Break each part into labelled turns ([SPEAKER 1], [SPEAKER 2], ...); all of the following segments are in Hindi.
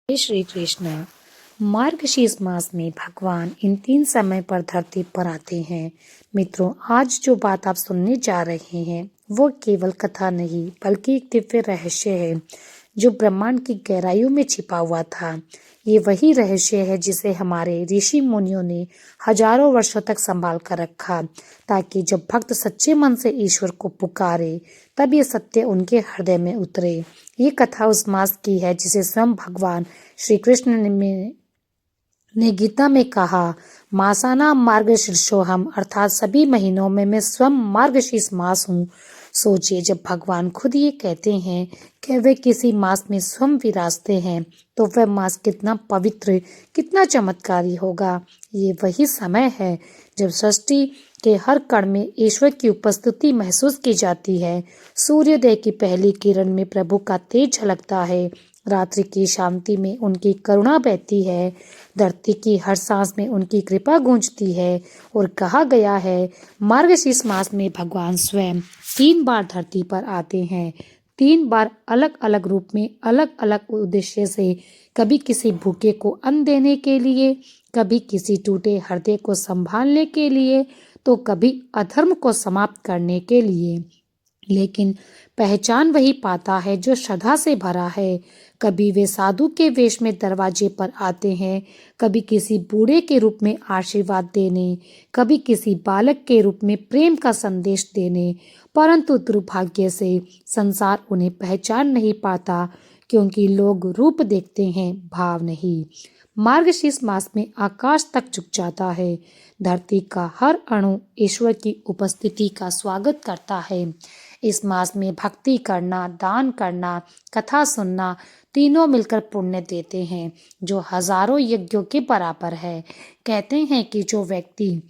[SPEAKER 1] जय श्री कृष्ण। मार्गशीर्ष मास में भगवान इन 3 समय पर धरती पर आते हैं। मित्रों, आज जो बात आप सुनने जा रहे हैं वो केवल कथा नहीं बल्कि एक दिव्य रहस्य है जो ब्रह्मांड की गहराइयों में छिपा हुआ था। ये वही रहस्य है जिसे हमारे ऋषि मुनियों ने हजारों वर्षों तक संभाल कर रखा, ताकि जब भक्त सच्चे मन से ईश्वर को पुकारे तब ये सत्य उनके हृदय में उतरे। ये कथा उस मास की है जिसे स्वयं भगवान श्री कृष्ण ने गीता में कहा, मासाना मार्गशीर्षोहम, अर्थात सभी महीनों में मैं स्वयं मार्गशीर्ष मास हूँ। सोचिए, जब भगवान खुद ये कहते हैं कि वे किसी मास में स्वयं विराजते हैं तो वह मास कितना पवित्र, कितना चमत्कारी होगा। ये वही समय है जब सृष्टि के हर कण में ईश्वर की उपस्थिति महसूस की जाती है। सूर्योदय की पहली किरण में प्रभु का तेज झलकता है, रात्रि की शांति में उनकी करुणा बहती है, धरती की हर सांस में उनकी कृपा गूंजती है। और कहा गया है, मार्गशीर्ष मास में भगवान स्वयं 3 बार धरती पर आते हैं। 3 बार अलग अलग रूप में, अलग अलग उद्देश्य से। कभी किसी भूखे को अन्न देने के लिए, कभी किसी टूटे हृदय को संभालने के लिए, तो कभी अधर्म को समाप्त करने के लिए। लेकिन पहचान वही पाता है जो श्रद्धा से भरा है। कभी वे साधु के वेश में दरवाजे पर आते हैं, कभी किसी बूढ़े के रूप में आशीर्वाद देने, कभी किसी बालक के रूप में प्रेम का संदेश देने। परंतु दुर्भाग्य से संसार उन्हें पहचान नहीं पाता, क्योंकि लोग रूप देखते हैं, भाव नहीं। मार्गशीर्ष मास में आकाश तक झुक जाता है, धरती का हर अणु ईश्वर की उपस्थिति का स्वागत करता है। इस मास में भक्ति करना, दान करना, कथा सुनना, तीनों मिलकर पुण्य देते हैं जो हजारों यज्ञों के बराबर है। कहते हैं कि जो व्यक्ति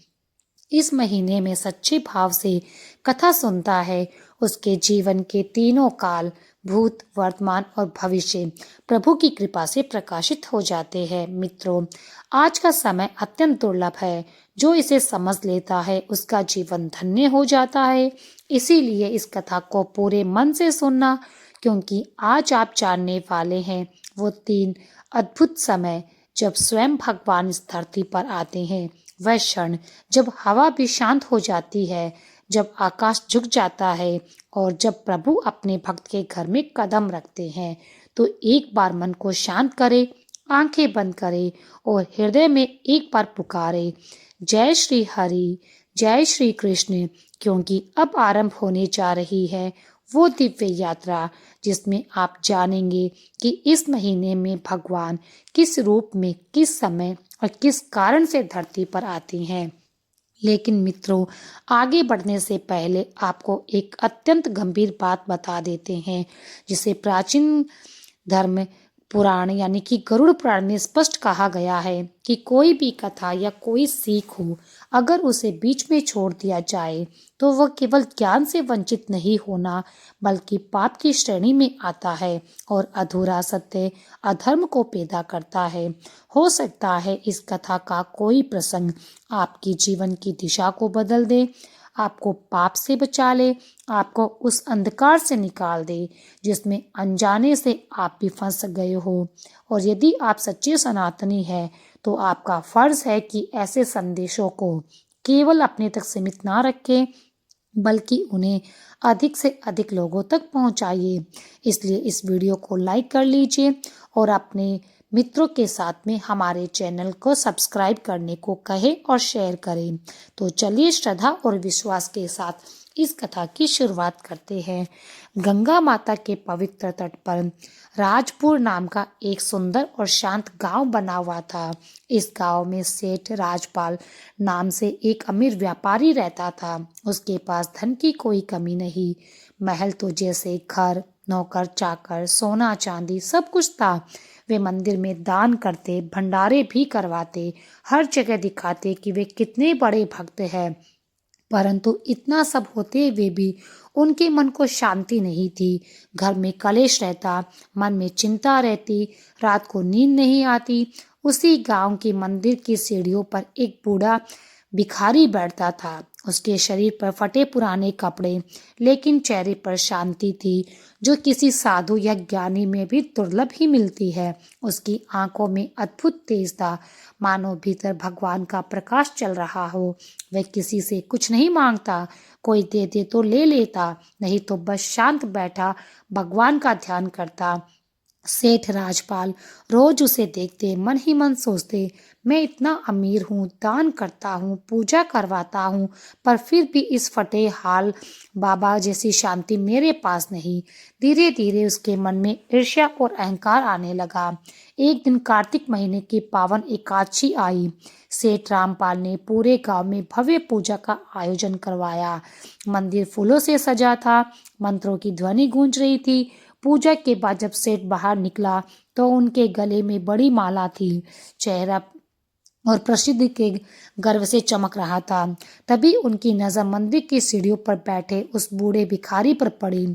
[SPEAKER 1] इस महीने में सच्चे भाव से कथा सुनता है, उसके जीवन के तीनों काल, भूत, वर्तमान और भविष्य प्रभु की कृपा से प्रकाशित हो जाते हैं। मित्रों, आज का समय अत्यंत दुर्लभ है। जो इसे समझ लेता है उसका जीवन धन्य हो जाता है। इसीलिए इस कथा को पूरे मन से सुनना, क्योंकि आज आप जानने वाले हैं वो 3 अद्भुत समय जब स्वयं भगवान इस धरती पर आते हैं। वह क्षण जब हवा भी शांत हो जाती है, जब आकाश झुक जाता है और जब प्रभु अपने भक्त के घर में कदम रखते हैं। तो एक बार मन को शांत करे, आंखें बंद करे और हृदय में एक बार पुकारे, जय श्री हरि, जय श्री कृष्ण, क्योंकि अब आरंभ होने जा रही है वो दिव्य यात्रा जिसमें आप जानेंगे कि इस महीने में भगवान किस रूप में, किस समय और किस कारण से धरती पर आते हैं। लेकिन मित्रों, आगे बढ़ने से पहले आपको एक अत्यंत गंभीर बात बता देते हैं, जिसे प्राचीन धर्म पुराण यानी कि गरुड़ पुराण में स्पष्ट कहा गया है कि कोई भी कथा या कोई सीख हो, अगर उसे बीच में छोड़ दिया जाए तो वह केवल ज्ञान से वंचित नहीं होना बल्कि पाप की श्रेणी में आता है और अधूरा सत्य अधर्म को पैदा करता है। हो सकता है इस कथा का कोई प्रसंग आपकी जीवन की दिशा को बदल दे, आपको पाप से बचा ले, आपको उस अंधकार से निकाल दे जिसमें अनजाने से आप भी फंस गए हो। और यदि आप सच्चे सनातनी हैं तो आपका फर्ज है कि ऐसे संदेशों को केवल अपने तक सीमित ना रखें, बल्कि उन्हें अधिक से अधिक लोगों तक पहुंचाइए। इसलिए इस वीडियो को लाइक कर लीजिए और अपने मित्रों के साथ में हमारे चैनल को सब्सक्राइब करने को कहें और शेयर करें। तो चलिए श्रद्धा और विश्वास के साथ इस कथा की शुरुआत करते हैं। गंगा माता के पवित्र तट पर राजपुर नाम का एक सुंदर और शांत गांव बना हुआ था। इस गांव में सेठ राजपाल नाम से एक अमीर व्यापारी रहता था। उसके पास धन की कोई कमी नहीं। महल तो जैसे घर, नौकर चाकर, सोना चांदी सब कुछ था। वे मंदिर में दान करते, भंडारे भी करवाते, हर जगह दिखाते कि वे कितने बड़े भक्त हैं। परंतु इतना सब होते हुए भी उनके मन को शांति नहीं थी। घर में कलेश रहता, मन में चिंता रहती, रात को नींद नहीं आती। उसी गांव के मंदिर की सीढ़ियों पर एक बूढ़ा भिखारी बैठता था उसके शरीर पर फटे पुराने कपड़े, लेकिन चेहरे पर शांति थी जो किसी साधु या ज्ञानी में भी दुर्लभ ही मिलती है। उसकी आंखों में अद्भुत तेज था, मानो भीतर भगवान का प्रकाश चल रहा हो। वह किसी से कुछ नहीं मांगता, कोई दे दे तो ले लेता, नहीं तो बस शांत बैठा भगवान का ध्यान करता। सेठ राजपाल रोज उसे देखते मन ही मन सोचते, मैं इतना अमीर हूँ, दान करता हूँ, पूजा करवाता हूँ, पर फिर भी इस फटे हाल बाबा जैसी शांति मेरे पास नहीं। धीरे धीरे उसके मन में ईर्ष्या और अहंकार आने लगा। एक दिन कार्तिक महीने की पावन एकादशी आई। सेठ रामपाल ने पूरे गांव में भव्य पूजा का आयोजन करवाया। मंदिर फूलों से सजा था, मंत्रों की ध्वनि गूंज रही थी। पूजा के बाद जब सेठ बाहर निकला तो उनके गले में बड़ी माला थी, चेहरा और प्रसिद्धि के गर्व से चमक रहा था। तभी उनकी नजर मंदिर की सीढ़ियों पर बैठे उस बूढ़े भिखारी पर पड़ी।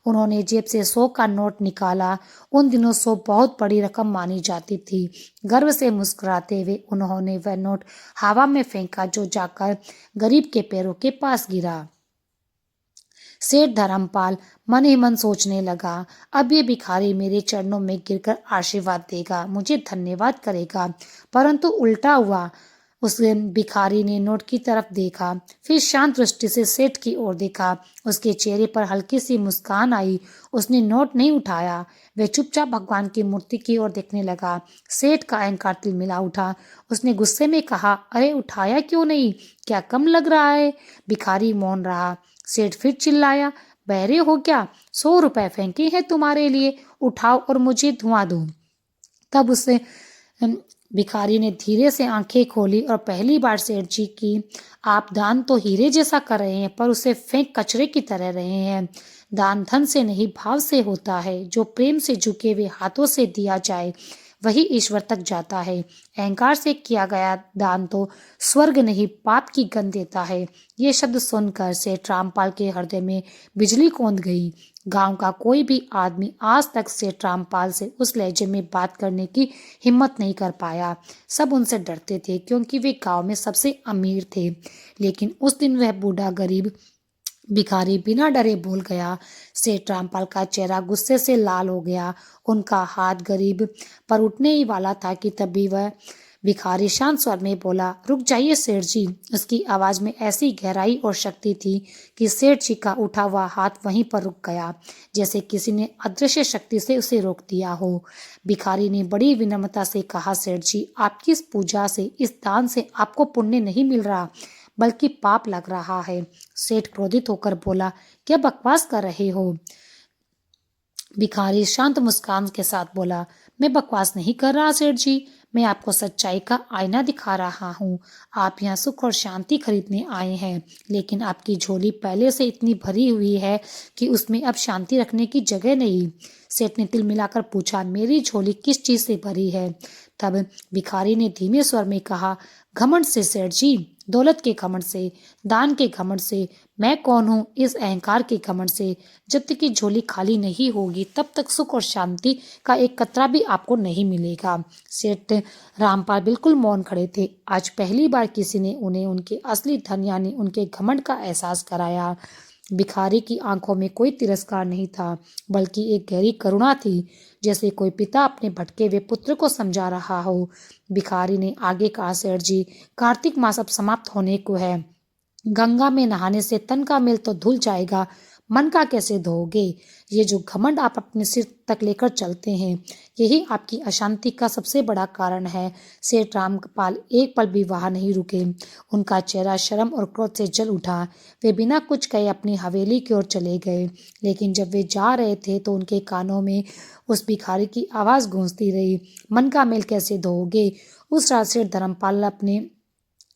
[SPEAKER 1] उन्होंने जेब से 100 का नोट निकाला। उन दिनों 100 बहुत बड़ी रकम मानी जाती थी। गर्व से मुस्कुराते हुए उन्होंने वह नोट हवा में फेंका, जो जाकर गरीब के पैरों के पास गिरा। सेठ धर्मपाल मन ही मन सोचने लगा, अब ये भिखारी मेरे चरणों में गिरकर आशीर्वाद देगा, मुझे धन्यवाद करेगा। परंतु उल्टा हुआ। उस भिखारी ने नोट की तरफ देखा, फिर शांत दृष्टि से सेठ की ओर देखा। उसके चेहरे पर हल्की सी मुस्कान आई। उसने नोट नहीं उठाया, वह चुपचाप भगवान की मूर्ति की ओर देखने लगा। सेठ का अहंकार तिलमिला उठा। उसने गुस्से में कहा, अरे उठाया क्यों नहीं, क्या कम लग रहा है? भिखारी मौन रहा। सेठ फिर चिल्लाया, बहरे हो क्या? 100 रुपए फेंके हैं तुम्हारे लिए, उठाओ और मुझे धुआं दो। तब उसे भिखारी ने धीरे से आंखें खोली और पहली बार सेठ जी की, आप दान तो हीरे जैसा कर रहे हैं, पर उसे फेंक कचरे की तरह रहे हैं। दान धन से नहीं भाव से होता है। जो प्रेम से झुके हुए हाथों से दिया जाए वही ईश्वर तक जाता है। अहंकार से किया गया दान तो स्वर्ग नहीं पाप की गंध देता है। ये शब्द सुनकर सेठ रामपाल के हृदय में बिजली कौंध गई। गांव का कोई भी आदमी आज तक सेठ रामपाल से उस लहजे में बात करने की हिम्मत नहीं कर पाया। सब उनसे डरते थे क्योंकि वे गांव में सबसे अमीर थे। लेकिन उस दिन वह बूढ़ा गरीब भिखारी बिना डरे बोल गया। सेठ रामपाल का चेहरा गुस्से से लाल हो गया। उनका हाथ गरीब पर उठने ही वाला था कि तभी वह भिखारी शांत स्वर में बोला, रुक जाइए सेठ जी। उसकी आवाज में ऐसी गहराई और शक्ति थी कि सेठ जी का उठा हुआ हाथ वहीं पर रुक गया, जैसे किसी ने अदृश्य शक्ति से उसे रोक दिया हो। भिखारी ने बड़ी विनम्रता से कहा, सेठ जी, आपकी इस पूजा से, इस दान से आपको पुण्य नहीं मिल रहा, बल्कि पाप लग रहा है। सेठ क्रोधित होकर बोला, क्या बकवास कर रहे हो? भिखारी शांत मुस्कान के साथ बोला, मैं बकवास नहीं कर रहा सेठ जी, मैं आपको सच्चाई का आईना दिखा रहा हूँ। आप यहाँ सुख और शांति खरीदने आए हैं, लेकिन आपकी झोली पहले से इतनी भरी हुई है कि उसमें अब शांति रखने की जगह नहीं। सेठ ने तिल मिलाकर पूछा, मेरी झोली किस चीज से भरी है? तब भिखारी ने धीमे स्वर में कहा, घमंड से सेठ जी, दौलत के घमंड से, दान के घमंड से। मैं कौन हूँ? इस अहंकार के घमंड से। जब तक की झोली खाली नहीं होगी तब तक सुख और शांति का एक कतरा भी आपको नहीं मिलेगा। सेठ रामपाल बिल्कुल मौन खड़े थे। आज पहली बार किसी ने उन्हें उनके असली धन यानी उनके घमंड का एहसास कराया। भिखारी की आंखों में कोई तिरस्कार नहीं था, बल्कि एक गहरी करुणा थी, जैसे कोई पिता अपने भटके हुए पुत्र को समझा रहा हो। भिखारी ने आगे कहा, सेठ जी, कार्तिक मास अब समाप्त होने को है। गंगा में नहाने से तन का मेल तो धुल जाएगा, मन का कैसे धोओगे? ये जो घमंड आप अपने सिर तक लेकर चलते हैं, यही आपकी अशांति का सबसे बड़ा कारण है। सेठ रामपाल एक पल भी वहां नहीं रुके। उनका चेहरा शर्म और क्रोध से जल उठा। वे बिना कुछ कहे अपनी हवेली की ओर चले गए। लेकिन जब वे जा रहे थे तो उनके कानों में उस भिखारी की आवाज गूंजती रही, मन का मेल कैसे धोओगे? उस रात सेठ धर्मपाल अपने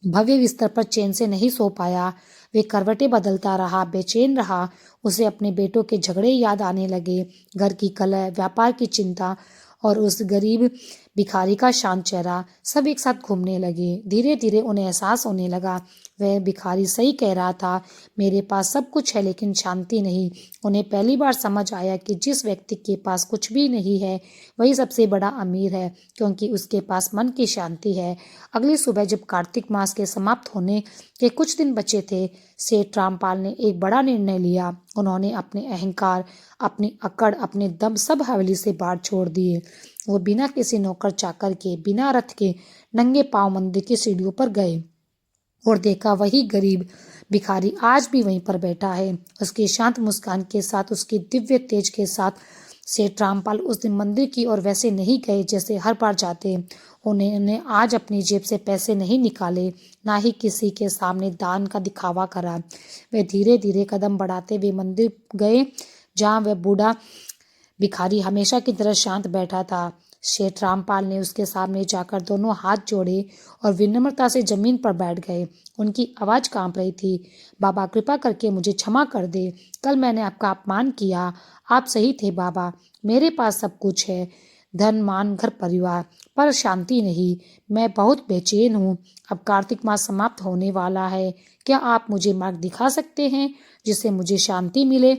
[SPEAKER 1] भव्य बिस्तर पर चैन से नहीं सो पाया। वे करवटें बदलता रहा, बेचैन रहा। उसे अपने बेटों के झगड़े याद आने लगे, घर की कलह, व्यापार की चिंता और उस गरीब भिखारी का शांत चेहरा, सब एक साथ घूमने लगे। धीरे धीरे उन्हें एहसास होने लगा, वह भिखारी सही कह रहा था, मेरे पास सब कुछ है लेकिन शांति नहीं। उन्हें पहली बार समझ आया कि जिस व्यक्ति के पास कुछ भी नहीं है वही सबसे बड़ा अमीर है, क्योंकि उसके पास मन की शांति है। अगली सुबह जब कार्तिक मास के समाप्त होने के कुछ दिन बचे थे, सेठ रामपाल ने एक बड़ा निर्णय लिया। उन्होंने अपने अहंकार, अपनी अकड़, अपने दम सब हवेली से बाहर छोड़ दिए। वो बिना किसी नौकर चाकर के, बिना रथ के, नंगे पांव मंदिर की सीढ़ियों पर गए और देखा वही गरीब भिखारी आज भी वहीं पर बैठा है। उसकी शांत मुस्कान के साथ, उसकी दिव्य तेज के साथ। सेठ रामपाल उस दिन मंदिर की ओर वैसे नहीं गए जैसे हर बार जाते। उन्होंने आज अपनी जेब से पैसे नहीं निकाले, ना ही किसी के सामने दान का दिखावा करा। वे धीरे धीरे कदम बढ़ाते हुए मंदिर गए जहाँ वह बूढ़ा भिखारी हमेशा की तरह शांत बैठा था। सेठ रामपाल ने उसके सामने जाकर दोनों हाथ जोड़े और विनम्रता से जमीन पर बैठ गए। उनकी आवाज कांप रही थी। बाबा, कृपा करके मुझे क्षमा कर दे। कल मैंने आपका अपमान किया। आप सही थे बाबा। मेरे पास सब कुछ है, धन, मान, घर परिवार, पर शांति नहीं। मैं बहुत बेचैन हूँ। अब कार्तिक मास समाप्त होने वाला है। क्या आप मुझे मार्ग दिखा सकते हैं जिससे मुझे शांति मिले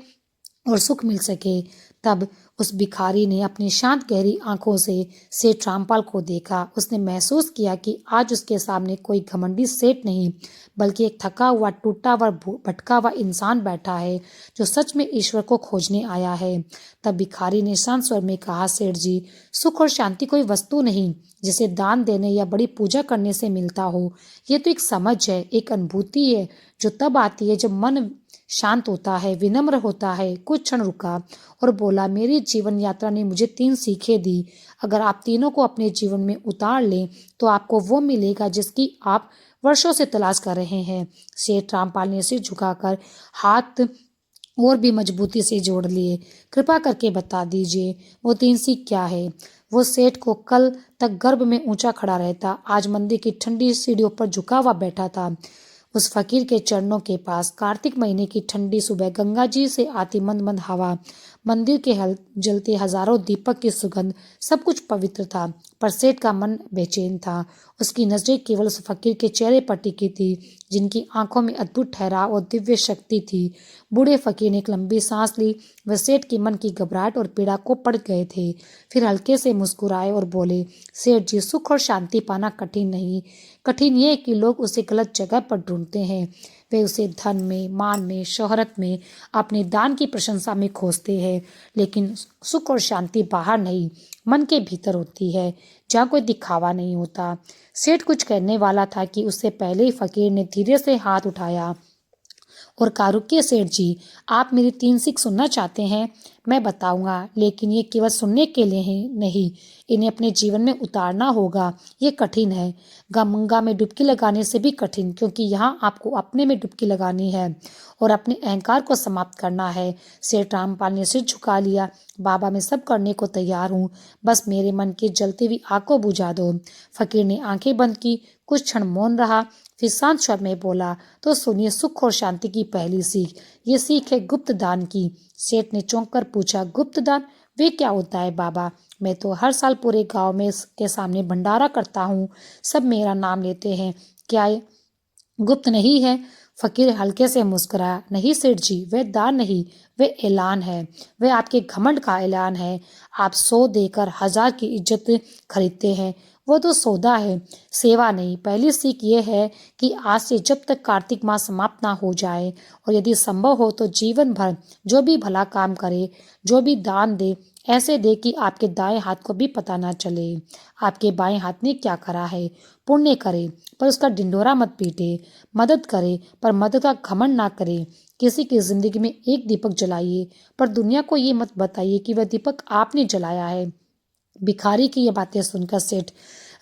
[SPEAKER 1] और सुख मिल सके? तब उस भिखारी ने अपनी शांत गहरी आंखों से सेठ रामपाल को देखा। उसने महसूस किया कि आज उसके सामने कोई घमंडी सेठ नहीं, बल्कि एक थका हुआ, टूटा हुआ, भटका हुआ इंसान बैठा है जो सच में ईश्वर को खोजने आया है। तब भिखारी ने शांत स्वर में कहा, सेठ जी, सुख और शांति कोई वस्तु नहीं जिसे दान देने या बड़ी पूजा करने से मिलता हो। ये तो एक समझ है, एक अनुभूति है जो तब आती है जब मन शांत होता है, विनम्र होता है। कुछ क्षण रुका और बोला, मेरी जीवन यात्रा ने मुझे 3 सीखें दी। अगर आप तीनों को अपने जीवन में उतार लें तो आपको वो मिलेगा जिसकी आप वर्षों से तलाश कर रहे हैं। सेठ रामपाल ने सिर झुकाकर हाथ और भी मजबूती से जोड़ लिए। कृपा करके बता दीजिए, वो 3 सीख क्या है? वो सेठ को कल तक गर्भ में ऊंचा खड़ा रहता, आज मंदिर की ठंडी सीढ़ियों पर झुका हुआ बैठा था, उस फकीर के चरणों के पास। कार्तिक महीने की ठंडी सुबह, गंगा जी से आती मंद मंद हवा, मंदिर के जलते हजारों दीपक की सुगंध, सब कुछ पवित्र था। पर सेठ का मन बेचैन था। उसकी नजरें केवल उस फकीर के चेहरे पर टिकी थी, जिनकी आंखों में अद्भुत ठहराव और दिव्य शक्ति थी। बूढ़े फकीर ने एक लंबी सांस ली। वह सेठ की मन की घबराहट और पीड़ा को पढ़ गए थे। फिर हल्के से मुस्कुराए और बोले, सेठ जी, सुख और शांति पाना कठिन नहीं, कठिन ये है कि लोग उसे गलत जगह पर ढूंढते हैं। वे उसे धन में, मान में, शोहरत में, अपने दान की प्रशंसा में खोजते हैं। लेकिन सुख और शांति बाहर नहीं, मन के भीतर होती है, जहाँ कोई दिखावा नहीं होता। सेठ कुछ कहने वाला था कि उससे पहले ही फकीर ने धीरे से हाथ उठाया और कहा, रुकिए सेठ जी, आप मेरी 3 सीख सुनना चाहते हैं? मैं बताऊंगा, लेकिन ये केवल सुनने के लिए ही नहीं, इन्हें अपने जीवन में उतारना होगा। ये कठिन है, गंगा में डुबकी लगाने से भी कठिन, क्योंकि यहाँ आपको अपने में डुबकी लगानी है और अपने अहंकार को समाप्त करना है। सेठ रामपाल ने सिर झुका लिया। बाबा, मैं सब करने को तैयार हूँ, बस मेरे मन की जलती हुई आग को बुझा दो। फकीर ने आंखें बंद की, कुछ क्षण मौन रहा, फिर शांत स्वर में बोला, तो सुनिए सुख और शांति की पहली सीख। ये सीख है गुप्त दान की। सेठ ने चौंक कर पूछा, गुप्त दान? वे क्या होता है बाबा? मैं तो हर साल पूरे गांव में के सामने भंडारा करता हूँ, सब मेरा नाम लेते हैं, क्या ये गुप्त नहीं है? फकीर हल्के से मुस्कुराया, नहीं सेठ जी, वह दान नहीं, वह ऐलान है। वह आपके घमंड का ऐलान है। आप 100 देकर 1000 की इज्जत खरीदते हैं, वो तो सौदा है, सेवा नहीं। पहली सीख ये है कि आज से जब तक कार्तिक मास समाप्त ना हो जाए, और यदि संभव हो तो जीवन भर जो भी भला काम करे, जो भी दान दे, ऐसे दे कि आपके दाएं हाथ को भी पता ना चले आपके बाएं हाथ ने क्या करा है। पुण्य करे पर उसका ढिंढोरा मत पीटे, मदद करे पर मदद का घमंड ना करे। किसी की जिंदगी में एक दीपक जलाइए, पर दुनिया को ये मत बताइए कि वह दीपक आपने जलाया है। भिखारी की ये बातें सुनकर सेठ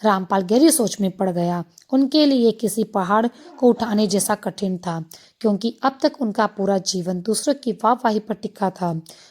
[SPEAKER 1] रामपाल गहरी सोच में पड़ गया। उनके लिए किसी पहाड़ को उठाने जैसा कठिन था, क्योंकि अब तक उनका पूरा जीवन दूसरों की वाहवाही पर टिका था।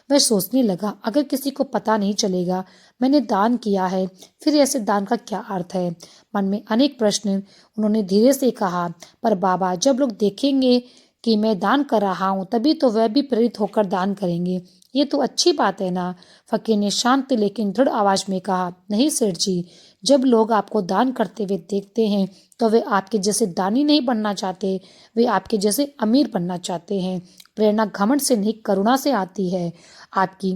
[SPEAKER 1] वह सोचने लगा, अगर किसी को पता नहीं चलेगा मैंने दान किया है, फिर ऐसे दान का क्या अर्थ है? मन में अनेक प्रश्न। उन्होंने धीरे से कहा, पर बाबा, जब लोग देखेंगे कि मैं दान कर रहा हूँ, तभी तो वह भी प्रेरित होकर दान करेंगे। ये तो अच्छी बात है ना। फकीर ने शांत लेकिन दृढ़ आवाज में कहा, नहीं सेठ जी, जब लोग आपको दान करते हुए देखते हैं तो वे आपके जैसे दानी नहीं बनना चाहते, वे आपके जैसे अमीर बनना चाहते हैं। प्रेरणा घमंड से नहीं, करुणा से आती है। आपकी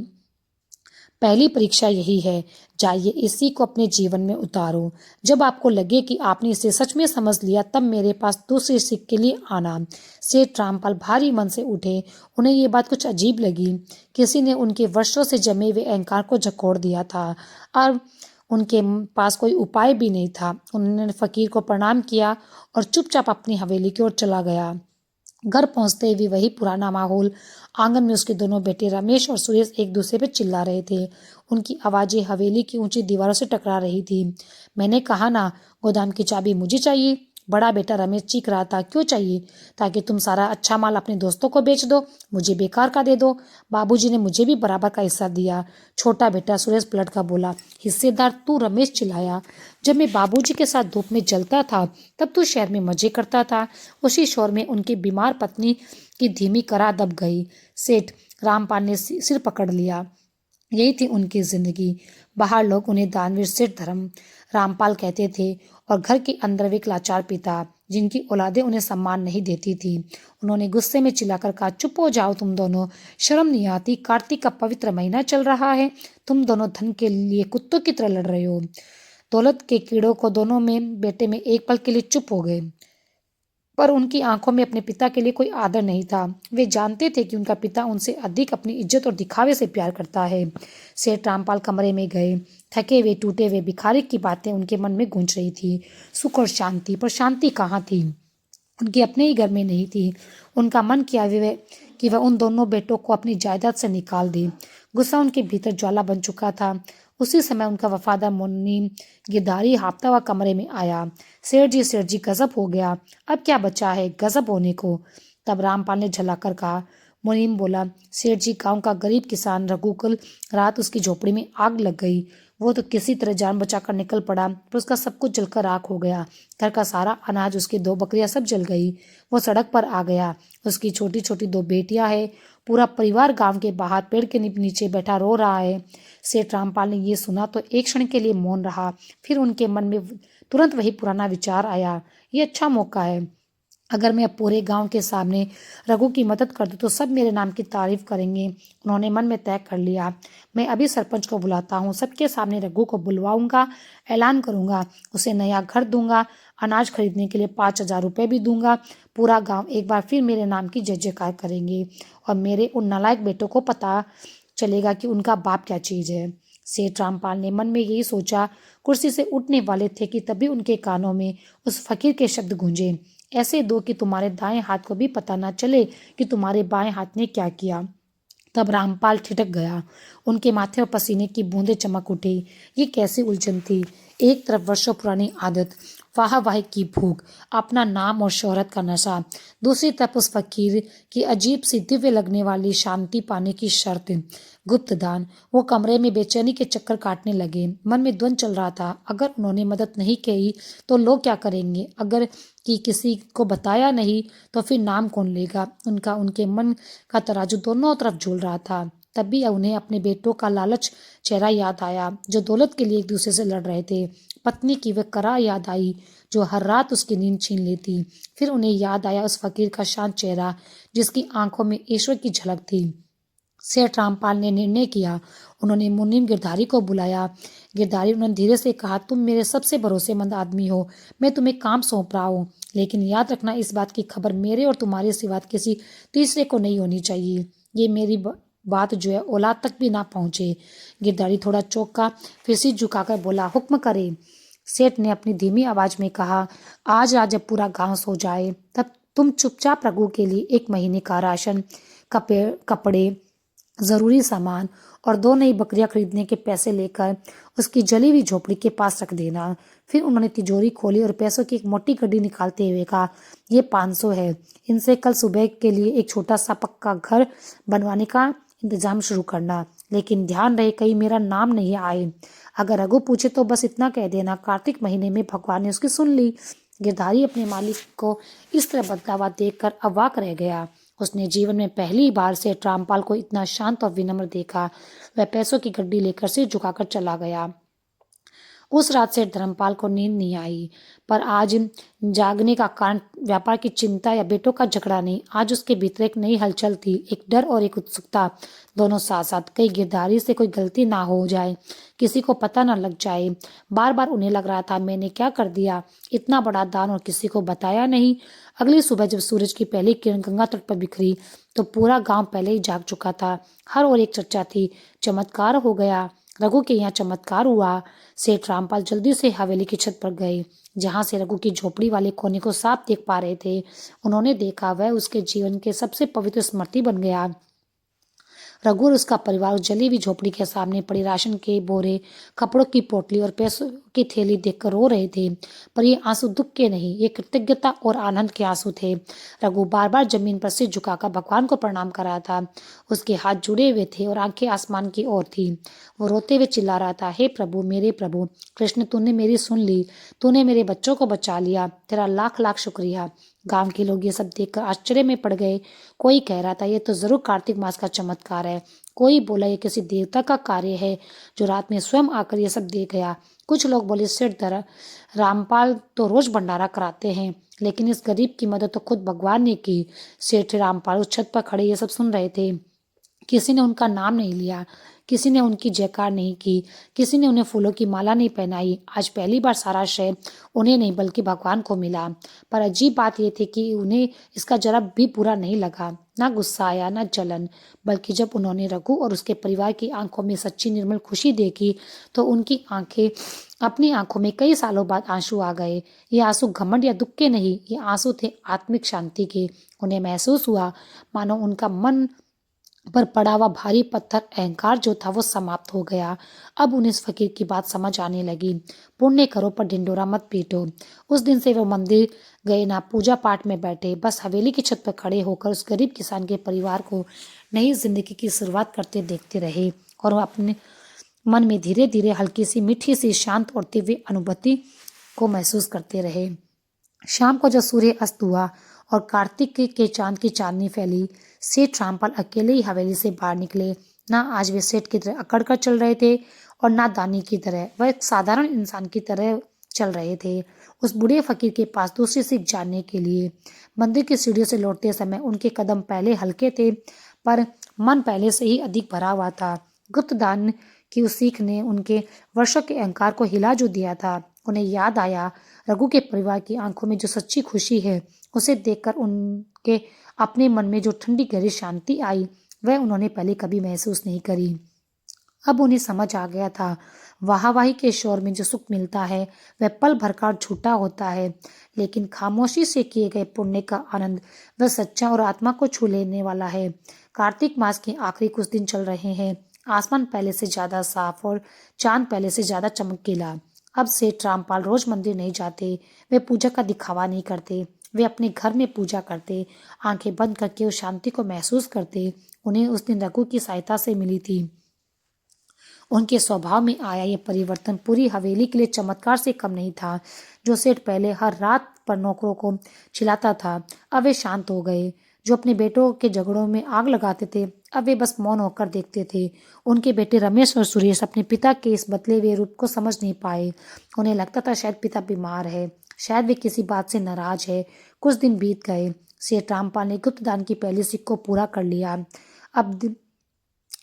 [SPEAKER 1] पहली परीक्षा यही है, जाइए इसी को अपने जीवन में उतारो। जब आपको लगे कि आपने इसे सच में समझ लिया, तब मेरे पास दूसरी सीख के लिए आना। सेठ रामपाल भारी मन से उठे। उन्हें ये बात कुछ अजीब लगी। किसी ने उनके वर्षों से जमे हुए अहंकार को झकोड़ दिया था और उनके पास कोई उपाय भी नहीं था। उन्होंने फकीर को प्रणाम किया और चुपचाप अपनी हवेली की ओर चला गया। घर पहुंचते ही वही पुराना माहौल। आंगन में उसके दोनों बेटे रमेश और सुरेश एक दूसरे पे चिल्ला रहे थे। उनकी आवाजें हवेली की ऊंची दीवारों से टकरा रही थी। मैंने कहा ना, गोदाम की चाबी मुझे चाहिए। बड़ा बेटा रमेश चीख रहा था, क्यों चाहिए? ताकि तुम सारा अच्छा माल अपने दोस्तों को बेच दो, मुझे बेकार का दे दो। बाबूजी ने मुझे भी बराबर का हिस्सा दिया। छोटा बेटा सुरेश पलट कर बोला, हिस्सेदार तू? रमेश चिल्लाया, जब मैं बाबूजी के साथ धूप में जलता था तब तू शहर में मजे करता था। उसी शोर में उनकी बीमार पत्नी की धीमी करा दब गई। सेठ रामपाल ने सिर पकड़ लिया। यही थी उनकी जिंदगी। बाहर लोग उन्हें दानवीर सेठ धर्म रामपाल कहते थे और घर के अंदर वे एक लाचार पिता जिनकी औलादें उन्हें सम्मान नहीं देती थी। उन्होंने गुस्से में चिल्लाकर कहा, चुप हो जाओ तुम दोनों, शर्म नहीं आती? कार्तिक का पवित्र महीना चल रहा है, तुम दोनों धन के लिए कुत्तों की तरह लड़ रहे हो। दौलत के कीड़ों को दोनों में बेटे में एक पल के लिए चुप हो गए, पर उनकी आंखों में अपने पिता के लिए कोई आदर नहीं था। वे जानते थे कि उनका पिता उनसे अधिक अपनी इज्जत और दिखावे से प्यार करता है। सेठ रामपाल कमरे में गए। थके हुए, टूटे हुए भिखारी की बातें उनके मन में गूंज रही थी। सुख और शांति, पर शांति कहाँ थी? उनके अपने ही घर में नहीं थी। उनका मन किया कि वह उन दोनों बेटों को अपनी जायदाद से निकाल दे। गुस्सा उनके भीतर ज्वाला बन चुका था। उसी समय उनका वफादार मुनीम गिरधारी हाँफता हुआ कमरे में आया। सेठ जी गजब हो गया, अब क्या बचा है गजब होने को? तब रामपाल ने झलाकर कहा। मुनीम बोला, सेठ जी, गांव का गरीब किसान रघु, कल रात उसकी झोपड़ी में आग लग गई। वो तो किसी तरह जान बचाकर निकल पड़ा, पर उसका सब कुछ जलकर राख हो गया। घर का सारा अनाज, उसकी 2 बकरियां सब जल गई। वो सड़क पर आ गया। उसकी छोटी छोटी 2 बेटियां हैं। पूरा परिवार गांव के बाहर पेड़ के नीचे बैठा रो रहा है। सेठ रामपाल ने ये सुना तो एक क्षण के लिए मौन रहा। फिर उनके मन में तुरंत वही पुराना विचार आया, ये अच्छा मौका है। अगर मैं अब पूरे गांव के सामने रघु की मदद कर दूं तो सब मेरे नाम की तारीफ करेंगे। उन्होंने मन में तय कर लिया, मैं अभी सरपंच को बुलाता हूँ, सबके सामने रघु को बुलवाऊंगा, ऐलान करूंगा, उसे नया घर दूंगा, अनाज खरीदने के लिए 5,000 रुपये भी दूंगा। पूरा गांव एक बार फिर मेरे नाम की जय जयकार करेंगे और मेरे उन नालायक बेटों को पता चलेगा कि उनका बाप क्या चीज है। सेठ रामपाल ने मन में यही सोचा। कुर्सी से उठने वाले थे कि तभी उनके कानों में उस फकीर के शब्द गूंजे, ऐसे दो कि तुम्हारे दाएं हाथ को भी पता ना चले कि तुम्हारे बाएं हाथ ने क्या किया। तब रामपाल ठिठक गया। उनके माथे पर पसीने की बूंदें चमक उठी। ये कैसी उलझन थी? एक तरफ वर्षों पुरानी आदत, वाहवाही की भूख, अपना नाम और शोहरत का नशा, दूसरी तरफ उस फकीर की अजीब सी दिव्य लगने वाली शांति पाने की शर्त, गुप्त दान। वो कमरे में बेचैनी के चक्कर काटने लगे। मन में द्वंद चल रहा था, अगर उन्होंने मदद नहीं की तो लोग क्या करेंगे? अगर कि किसी को बताया नहीं तो फिर नाम कौन लेगा? उनके मन का तराजू दोनों तरफ झूल रहा था। तब भी उन्हें अपने बेटों का लालच चेहरा याद आया, जो दौलत के लिए एक दूसरे से लड़ रहे थे। पत्नी की वह करा याद आई, जो हर रात उसकी नींद छीन लेती। फिर उन्हें याद आया उस फकीर का शांत चेहरा, जिसकी आंखों में ईश्वर की झलक थी। सेठ रामपाल ने निर्णय किया। उन्होंने मुनीम गिरधारी को बुलाया। गिरधारी, उन्होंने धीरे से कहा, तुम मेरे सबसे भरोसेमंद आदमी हो, मैं तुम्हें काम सौंप रहा हूँ, लेकिन याद रखना, इस बात की खबर मेरे और तुम्हारे सिवा किसी तीसरे को नहीं होनी चाहिए। ये मेरी बात जो है औलाद तक भी ना पहुंचे। गिरधारी थोड़ा चौंका, फिर सिर झुकाकर बोला, हुक्म करे। सेठ ने अपनी धीमी आवाज में कहा, आज रात जब पूरा गांव सो जाए तब तुम चुपचाप रघु के लिए 1 महीने का राशन, कपड़े, जरूरी सामान और 2 नई बकरियां खरीदने के पैसे लेकर उसकी जली हुई झोपड़ी के पास रख देना। फिर उन्होंने तिजोरी खोली और पैसों की एक मोटी गड्डी निकालते हुए कहा, ये 500 है, इनसे कल सुबह के लिए एक छोटा सा पक्का घर बनवाने का इंतजाम शुरू करना, लेकिन ध्यान रहे कहीं मेरा नाम नहीं आए। अगर रघु पूछे तो बस इतना कह देना, कार्तिक महीने में भगवान ने उसकी सुन ली। गिरधारी अपने मालिक को इस तरह बदलावा देखकर अवाक रह गया। उसने जीवन में पहली बार सेठ रामपाल को इतना शांत और विनम्र देखा। वह पैसों की गड्डी लेकर सिर झुकाकर चला गया। उस रात से धर्मपाल को नींद नहीं आई। पर आज जागने का कारण व्यापार की चिंता या बेटों का झगड़ा नहीं, आज उसके भीतर एक नई हलचल थी, एक डर और एक उत्सुकता, दोनों साथ साथ। कई गिरधारी से कोई गलती ना हो जाए, किसी को पता ना लग जाए। बार बार उन्हें लग रहा था, मैंने क्या कर दिया, इतना बड़ा दान और किसी को बताया नहीं। अगली सुबह जब सूरज की पहली किरण गंगा तट पर बिखरी तो पूरा गांव पहले ही जाग चुका था। हर ओर एक चर्चा थी, चमत्कार हो गया, रघु के यहाँ चमत्कार हुआ। सेठ रामपाल जल्दी से हवेली की छत पर गए, जहां से रघु की झोपड़ी वाले कोने को साफ देख पा रहे थे। उन्होंने देखा, वह उसके जीवन के सबसे पवित्र स्मृति बन गया। रघु और उसका परिवार उस जली हुई झोपड़ी के सामने पड़ी राशन के बोरे, कपड़ों की पोटली और पैसों की थैली देखकर रो रहे थे। पर ये आंसू दुख के नहीं, ये कृतज्ञता और आनंद के आंसू थे। रघु बार बार जमीन पर सिर झुकाकर भगवान को प्रणाम कर रहा था। उसके हाथ जुड़े हुए थे और आंखें आसमान की ओर थी। वो रोते हुए चिल्ला रहा था, हे प्रभु, मेरे प्रभु कृष्ण, तूने मेरी सुन ली, तूने मेरे बच्चों को बचा लिया, तेरा लाख लाख शुक्रिया। गांव के लोग ये सब देखकर आश्चर्य में पड़ गए। कोई कह रहा था, ये तो जरूर कार्तिक मास का चमत्कार है। कोई बोला, ये किसी देवता का कार्य है जो रात में स्वयं आकर ये सब देख गया। कुछ लोग बोले, सेठ रामपाल तो रोज भंडारा कराते हैं, लेकिन इस गरीब की मदद तो खुद भगवान ने की। सेठ रामपाल उस छत पर खड़े ये सब सुन रहे थे। किसी ने उनका नाम नहीं लिया, किसी ने उनकी जयकार नहीं की, किसी ने उन्हें फूलों की माला नहीं पहनाई। आज पहली बार सारा श्रेय उन्हें नहीं बल्कि भगवान को मिला। पर अजीब बात यह थी कि उन्हें इसका जरा भी बुरा नहीं लगा, ना गुस्सा आया, ना जलन। बल्कि जब उन्होंने रघु और उसके परिवार की आंखों में सच्ची निर्मल खुशी देखी तो उनकी आंखें अपनी आंखों में कई सालों बाद आंसू आ गए। ये आंसू घमंड या दुख के नहीं, ये आंसू थे आत्मिक शांति के। उन्हें महसूस हुआ मानो उनका मन पर पड़ा हुआ भारी पत्थर अहंकार जो था वो समाप्त हो गया। अब उन्हें इस फकीर की बात समझ आने लगी। पुण्य करो पर ढिंडोरा मत पीटो। उस दिन से वो मंदिर गए ना पूजा पाठ में बैठे, बस हवेली की छत पर खड़े होकर उस गरीब किसान के परिवार को नई जिंदगी की शुरुआत करते देखते रहे और वो अपने मन में धीरे धीरे हल्की सी मीठी सी शांत और दिव्य अनुभूति को महसूस करते रहे। शाम को जब सूर्य अस्त हुआ और कार्तिक के चांद की चांदनी फैली, सेठ रामपाल अकेले ही हवेली से बाहर निकले। ना आज वे सेठ की तरह अकड़ कर चल रहे थे और ना दानी की तरह, वह एक साधारण इंसान की तरह चल रहे थे, उस बूढ़े फकीर के पास दूसरी सीख जानने के लिए। मंदिर की सीढ़ियों से लौटते समय उनके कदम पहले हल्के थे, पर मन पहले से ही अधिक भरा हुआ था। गुप्त दान की उस सीख ने उनके वर्षों के अहंकार को हिला जो दिया था। उन्हें याद आया, रघु के परिवार की आंखों में जो सच्ची खुशी है, उसे देखकर उनके अपने मन में जो ठंडी गहरी शांति आई, वह उन्होंने पहले कभी महसूस नहीं करी। अब उन्हें समझ आ गया था, वाहवाही के शोर में जो सुख मिलता है वह पल भर का झूठा होता है, लेकिन खामोशी से किए गए पुण्य का आनंद वह सच्चा और आत्मा को छू लेने वाला है। कार्तिक मास के आखिरी कुछ दिन चल रहे हैं। आसमान पहले से ज्यादा साफ और चांद पहले से ज्यादा चमकीला। अब सेठ रामपाल रोज मंदिर नहीं जाते, वे पूजा का दिखावा नहीं करते, वे अपने घर में पूजा करते, आंखें बंद करके उस शांति को महसूस करते। उन्हें उस दिन रघु की सहायता से मिली थी। उनके स्वभाव में आया ये परिवर्तन पूरी हवेली के लिए चमत्कार से कम नहीं था। जो सेठ पहले हर रात पर नौकरों को चिल्लाता था, अब वे शांत हो गए। जो अपने बेटों के झगड़ों में आग लगाते थे, अब वे बस मौन होकर देखते थे। उनके बेटे रमेश और सुरेश अपने पिता के इस बदले हुए रूप को समझ नहीं पाए। उन्हें लगता था शायद पिता बीमार है, शायद वे किसी बात से नाराज है। कुछ दिन बीत गए। सेठ रामपाल ने गुप्त दान की पहली सिक को पूरा कर लिया। अब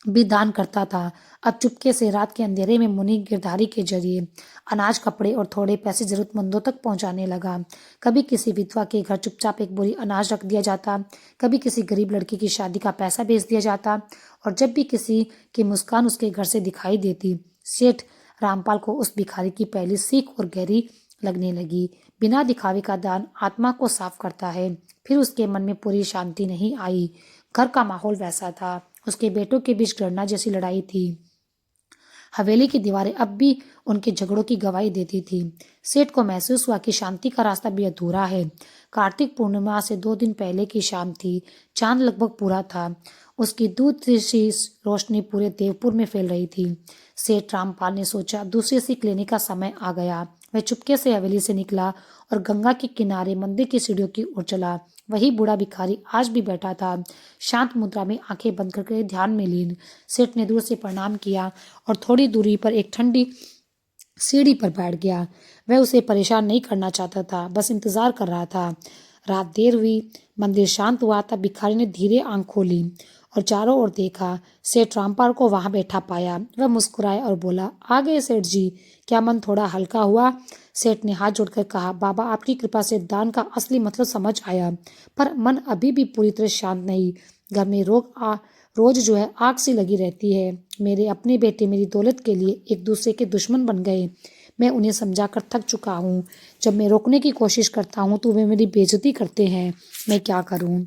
[SPEAKER 1] भी दान करता था। अब चुपके से रात के अंधेरे में मुनि गिरधारी के जरिए अनाज, कपड़े और थोड़े पैसे जरूरतमंदों तक पहुंचाने लगा। कभी किसी विधवा के घर चुपचाप एक बोरी अनाज रख दिया जाता, कभी किसी गरीब लड़की की शादी का पैसा भेज दिया जाता, और जब भी किसी की मुस्कान उसके घर से दिखाई देती, सेठ रामपाल को उस भिखारी की पहली सीख और गहरी लगने लगी। बिना दिखावे का दान आत्मा को साफ करता है। फिर उसके मन में पूरी शांति नहीं आई। घर का माहौल वैसा था, उसके बेटों के बीच घृणा जैसी लड़ाई थी। हवेली की दीवारें अब भी उनके झगड़ों की गवाही देती थी। सेठ को महसूस हुआ कि शांति का रास्ता भी अधूरा है। कार्तिक पूर्णिमा से 2 दिन पहले की शाम थी। चांद लगभग पूरा था। उसकी दूध सी रोशनी पूरे देवपुर में फैल रही थी। सेठ रामपाल ने सोचा दूसरी सीख लेने का समय आ गया। वह चुपके से हवेली से निकला और गंगा के किनारे मंदिर की सीढ़ियों की ओर चला। वही बूढ़ा भिखारी आज भी बैठा था, शांत मुद्रा में आंखें बंद करके ध्यान में लीन। सेठ ने दूर से प्रणाम किया और थोड़ी दूरी पर एक ठंडी सीढ़ी पर बैठ गया। वह उसे परेशान नहीं करना चाहता था, बस इंतजार कर रहा था। रात देर हुई, मंदिर शांत हुआ तब भिखारी ने धीरे आंख खोली और चारों ओर देखा। सेठ रामपाल को वहां बैठा पाया। वह मुस्कुराया और बोला, आ गए सेठ जी, क्या मन थोड़ा हल्का हुआ? सेठ ने हाथ जोड़कर कहा, बाबा आपकी कृपा से दान का असली मतलब समझ आया, पर मन अभी भी पूरी तरह शांत नहीं। घर में रोज जो है आग सी लगी रहती है। मेरे अपने बेटे मेरी दौलत के लिए एक दूसरे के दुश्मन बन गए। मैं उन्हें समझाकर थक चुका हूँ। जब मैं रोकने की कोशिश करता हूँ तो वे मेरी बेइज्जती करते हैं। मैं क्या करूँ?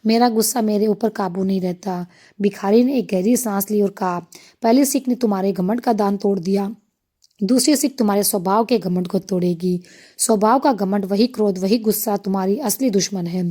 [SPEAKER 1] मेरा गुस्सा मेरे ऊपर काबू नहीं रहता। भिखारी ने एक गहरी सांस ली और कहा, पहली सीख ने तुम्हारे घमंड का दान तोड़ दिया, दूसरी सीख तुम्हारे स्वभाव के घमंड को तोड़ेगी। स्वभाव का घमंड, वही क्रोध, वही गुस्सा तुम्हारी असली दुश्मन है।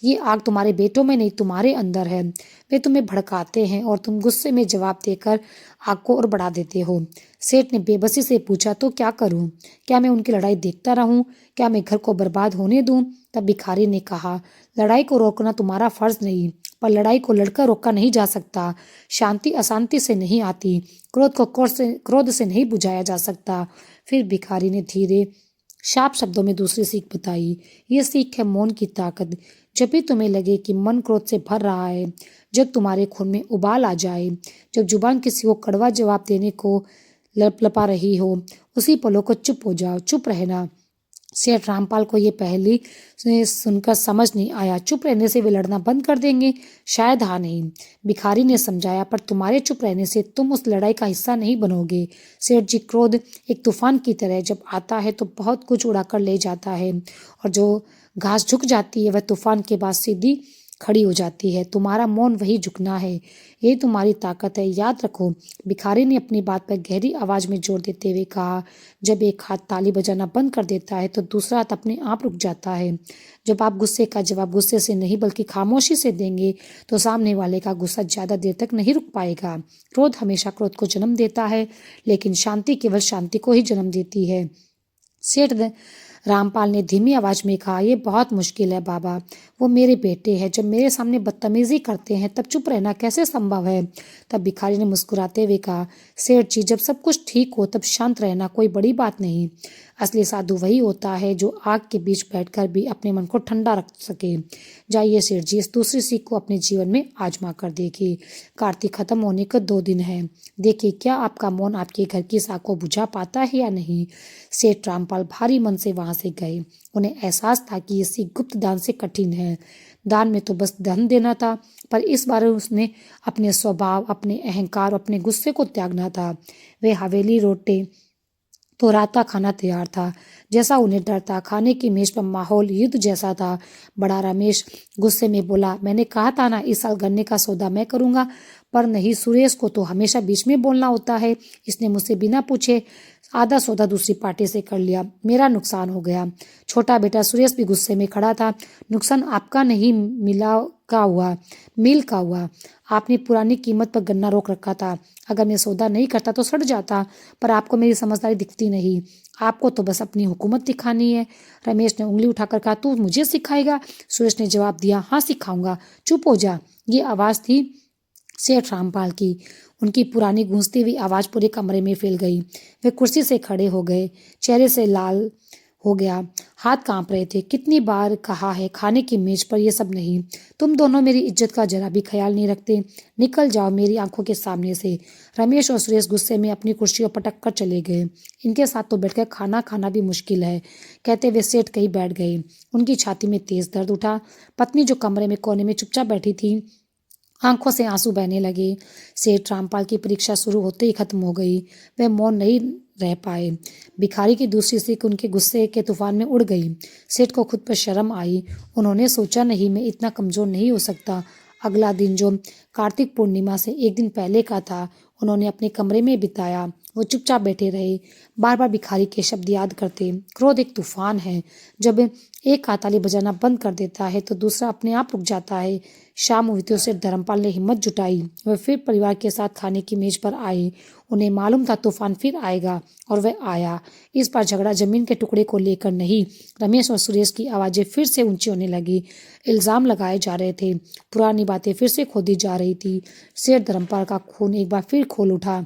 [SPEAKER 1] ये आग तुम्हारे बेटों में नहीं, तुम्हारे अंदर है। वे तुम्हें भड़काते हैं और तुम गुस्से में जवाब देकर आग को और बढ़ा देते हो। सेठ ने बेबसी से पूछा, तो क्या करूं? क्या मैं उनकी लड़ाई देखता रहूं? क्या मैं घर को बर्बाद होने दूं? तब भिखारी ने कहा, लड़ाई को रोकना तुम्हारा फर्ज नहीं, पर लड़ाई को लड़कर रोका नहीं जा सकता। शांति अशांति से नहीं आती, क्रोध को क्रोध से नहीं बुझाया जा सकता। फिर भिखारी ने धीरे शार्प शब्दों में दूसरी सीख बताई। ये सीख है मौन की ताकत। जब भी तुम्हें लगे कि मन क्रोध से भर रहा है, जब तुम्हारे खून में उबाल आ जाए, जब जुबान किसी को कड़वा जवाब देने को लपलपा रही हो, उसी पलों को चुप हो जाओ, चुप रहना। सेठ रामपाल को ये पहली से सुनकर समझ नहीं आया। चुप रहने से वे लड़ना बंद कर देंगे? शायद हाँ नहीं। भिखारी ने समझाया, पर तुम्हारे चुप रहने से तुम उस लड़ाई का हिस्सा नहीं बनोगे। सेठ जी, क्रोध एक तूफान की तरह जब आता है तो बहुत कुछ उड़ाकर ले जाता है, और जो घास झुक जाती है वह तूफान के बाद सीधी खड़ी हो जाती है। तुम्हारा मौन वही झुकना है, ये तुम्हारी ताकत है, याद रखो। भिखारी ने अपनी बात पर गहरी आवाज में जोर देते हुए कहा, जब एक हाथ ताली बजाना बंद कर देता है तो दूसरा हाथ अपने आप रुक जाता है। जब आप गुस्से का जवाब गुस्से से नहीं बल्कि खामोशी से देंगे तो सामने वाले का गुस्सा ज्यादा देर तक नहीं रुक पाएगा। क्रोध हमेशा क्रोध को जन्म देता है, लेकिन शांति केवल शांति को ही जन्म देती है। सेठ रामपाल ने धीमी आवाज में कहा, यह बहुत मुश्किल है बाबा। वो मेरे बेटे हैं, जब मेरे सामने बदतमीजी करते हैं तब चुप रहना कैसे संभव है? तब भिखारी ने मुस्कुराते हुए कहा, सेठ जी, जब सब कुछ ठीक हो तब शांत रहना कोई बड़ी बात नहीं। असली साधु वही होता है जो आग के बीच बैठकर भी अपने मन को ठंडा रख सके। जाइए सेठ जी, इस दूसरी सीख को अपने जीवन में आजमा कर देखिए। कार्तिक खत्म होने को 2 दिन है। देखिए क्या आपका मौन आपके घर की साख को बुझा पाता है या नहीं। सेठ रामपाल भारी मन से वहां से गए। उन्हें एहसास था कि ये सीख गुप्त दान से कठिन है। दान में तो बस धन देना था, पर इस बार उसने अपने स्वभाव, अपने अहंकार, अपने गुस्से को त्यागना था। वे हवेली लौटे तो रात का खाना तैयार था, जैसा उन्हें डर था। खाने की मेज पर माहौल युद्ध जैसा था। बड़ा रमेश गुस्से में बोला, मैंने कहा था ना इस साल गन्ने का सौदा मैं करूंगा, पर नहीं, सुरेश को तो हमेशा बीच में बोलना होता है। इसने मुझसे बिना पूछे आधा सौदा दूसरी पार्टी से कर लिया, मेरा नुकसान हो गया। छोटा बेटा सुरेश भी गुस्से में खड़ा था। नुकसान आपका नहीं, मिल का हुआ। आपने पुरानी कीमत पर गन्ना रोक रखा था। अगर मैं सौदा नहीं करता तो सड़ जाता, पर आपको मेरी समझदारी दिखती नहीं। आपको तो बस अपनी हुकूमत दिखानी है। रमेश ने उंगली उठाकर कहा, तू मुझे सिखाएगा? सुरेश ने जवाब दिया, हाँ सिखाऊंगा, चुप हो जा। ये आवाज थी सेठ रामपाल की। उनकी पुरानी गूंजती हुई आवाज पूरे कमरे में फैल गई। वे कुर्सी से खड़े हो गए, चेहरे से लाल हो गया, हाथ कांप रहे थे। कितनी बार कहा है खाने की मेज पर ये सब नहीं। तुम दोनों मेरी इज्जत का जरा भी ख्याल नहीं रखते। निकल जाओ मेरी आंखों के सामने से। रमेश और सुरेश गुस्से में अपनी कुर्सियों पटक कर चले गए। इनके साथ तो बैठकर खाना खाना भी मुश्किल है, कहते वे सेठ कहीं बैठ गए। उनकी छाती में तेज दर्द उठा। पत्नी जो कमरे में कोने में चुपचाप बैठी थी, आंखों से आंसू बहने लगे। सेठ रामपाल की परीक्षा शुरू होते ही खत्म हो गई। वे मौन नहीं रह पाए। भिखारी की दूसरी सीख उनके गुस्से के तूफान में उड़ गई। सेठ को खुद पर शर्म आई। उन्होंने सोचा, नहीं, मैं इतना कमजोर नहीं हो सकता। अगला दिन जो कार्तिक पूर्णिमा से 1 दिन पहले का था, उन्होंने अपने कमरे में बिताया। वो चुपचाप बैठे रहे, बार बार भिखारी के शब्द याद करते। क्रोध एक तूफान है, जब एक का ताली बजाना बंद कर देता है तो दूसरा अपने आप रुक जाता है। शाम हुई तो सिर धर्मपाल ने हिम्मत जुटाई, वह फिर परिवार के साथ खाने की मेज पर आए। उन्हें मालूम था तूफान फिर आएगा, और वह आया। इस बार झगड़ा जमीन के टुकड़े को लेकर नहीं। रमेश और सुरेश की आवाज़ें फिर से ऊंची होने लगी, इल्ज़ाम लगाए जा रहे थे, पुरानी बातें फिर से खोदी जा रही थी। शेर धर्मपाल का खून एक बार फिर खोल उठा,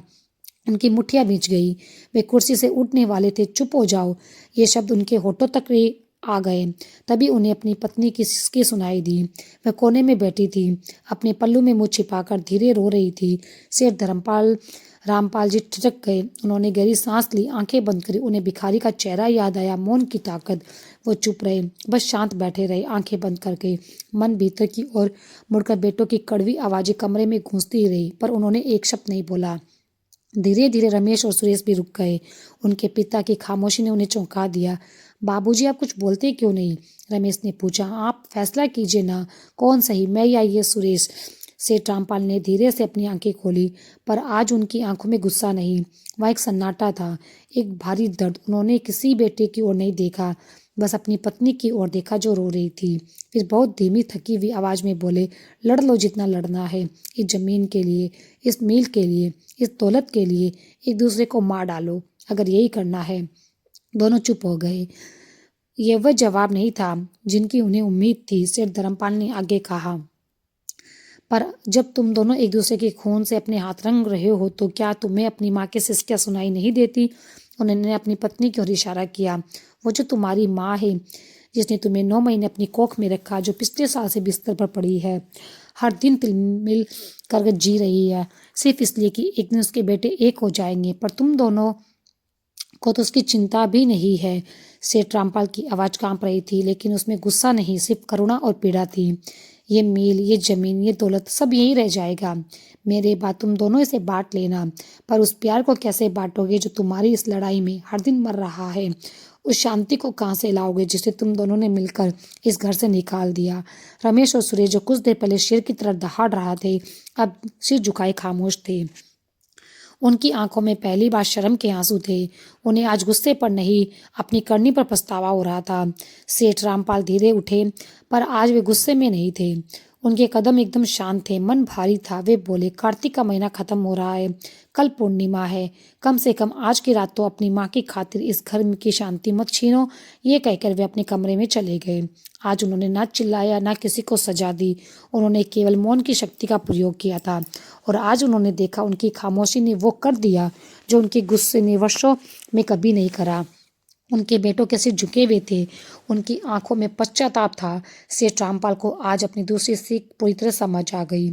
[SPEAKER 1] उनकी मुठ्ठियां भींच गई। वे कुर्सी से उठने वाले थे। चुप हो जाओ, ये शब्द उनके होठों तक आ गए। तभी उन्हें अपनी पत्नी की सिसकी सुनाई दी। वह कोने में बैठी थी, अपने पल्लू में मुंह छिपाकर धीरे रो रही थी। शेर धर्मपाल रामपाल जी ठिठक गए। उन्होंने गहरी सांस ली, आंखें बंद करी। उन्हें भिखारी का चेहरा याद आया, मौन की ताकत। वो चुप रहे, बस शांत बैठे रहे, आंखें बंद करके। मन भीतर की ओर मुड़कर बेटों की कड़वी आवाजें कमरे में गूंजती रही, पर उन्होंने एक शब्द नहीं बोला। धीरे धीरे रमेश और सुरेश भी रुक गए। उनके पिता की खामोशी ने उन्हें चौंका दिया। बाबूजी, आप कुछ बोलते क्यों नहीं? रमेश ने पूछा। आप फैसला कीजिए ना, कौन सही, मैं या ये सुरेश? सेठ रामपाल ने धीरे से अपनी आंखें खोली, पर आज उनकी आंखों में गुस्सा नहीं, वह एक सन्नाटा था, एक भारी दर्द। उन्होंने किसी बेटे की ओर नहीं देखा, बस अपनी पत्नी की ओर देखा जो रो रही थी। फिर बहुत धीमी थकी हुई आवाज में बोले, लड़ लो जितना लड़ना है, इस जमीन के लिए, इस मील के लिए, इस दौलत के लिए। एक दूसरे को मार डालो अगर यही करना है। दोनों चुप हो गए। यह वह जवाब नहीं था जिनकी उन्हें उम्मीद थी। सेठ धर्मपाल ने आगे कहा, पर जब तुम दोनों एक दूसरे के खून से अपने हाथ रंग रहे हो तो क्या तुम्हें अपनी माँ की सिसकियां सुनाई नहीं देती? उन्होंने अपनी पत्नी की ओर इशारा किया। वो जो तुम्हारी माँ है, जिसने तुम्हें 9 महीने अपनी कोख में रखा, जो पिछले साल से बिस्तर पर पड़ी है, हर दिन तिलमिल कर जी रही है, सिर्फ इसलिए कि एक दिन उसके बेटे एक हो जाएंगे, पर तुम दोनों को तो उसकी चिंता भी नहीं है। सेठ रामपाल की आवाज कांप रही थी, लेकिन उसमें गुस्सा नहीं, सिर्फ करुणा और पीड़ा थी। ये मील, ये जमीन, ये दौलत सब यहीं रह जाएगा। मेरे बाद तुम दोनों इसे बांट लेना, पर उस प्यार को कैसे बांटोगे जो तुम्हारी इस लड़ाई में हर दिन मर रहा है? उस शांति को कहाँ से लाओगे जिसे तुम दोनों ने मिलकर इस घर से निकाल दिया? रमेश और सुरेश, जो कुछ देर पहले शेर की तरह दहाड़ रहा थे, अब सिर झुकाए खामोश थे। उनकी आंखों में पहली बार शर्म के आंसू थे। उन्हें आज गुस्से पर नहीं, अपनी करनी पर पछतावा हो रहा था। सेठ रामपाल धीरे उठे, पर आज वे गुस्से में नहीं थे। उनके कदम एकदम शांत थे, मन भारी था। वे बोले, कार्तिक का महीना खत्म हो रहा है, कल पूर्णिमा है, कम से कम आज की रात तो अपनी माँ की खातिर इस घर की शांति मत छीनो। ये कहकर वे अपने कमरे में चले गए। आज उन्होंने ना चिल्लाया, ना किसी को सजा दी। उन्होंने केवल मौन की शक्ति का प्रयोग किया था, और आज उन्होंने देखा, उनकी खामोशी ने वो कर दिया जो उनके गुस्से ने वर्षों में कभी नहीं करा। उनके बेटों के सिर झुके हुए थे, उनकी आंखों में पश्चाताप था। सेठ रामपाल को आज अपनी दूसरी सीख पूरी तरह समझ आ गई।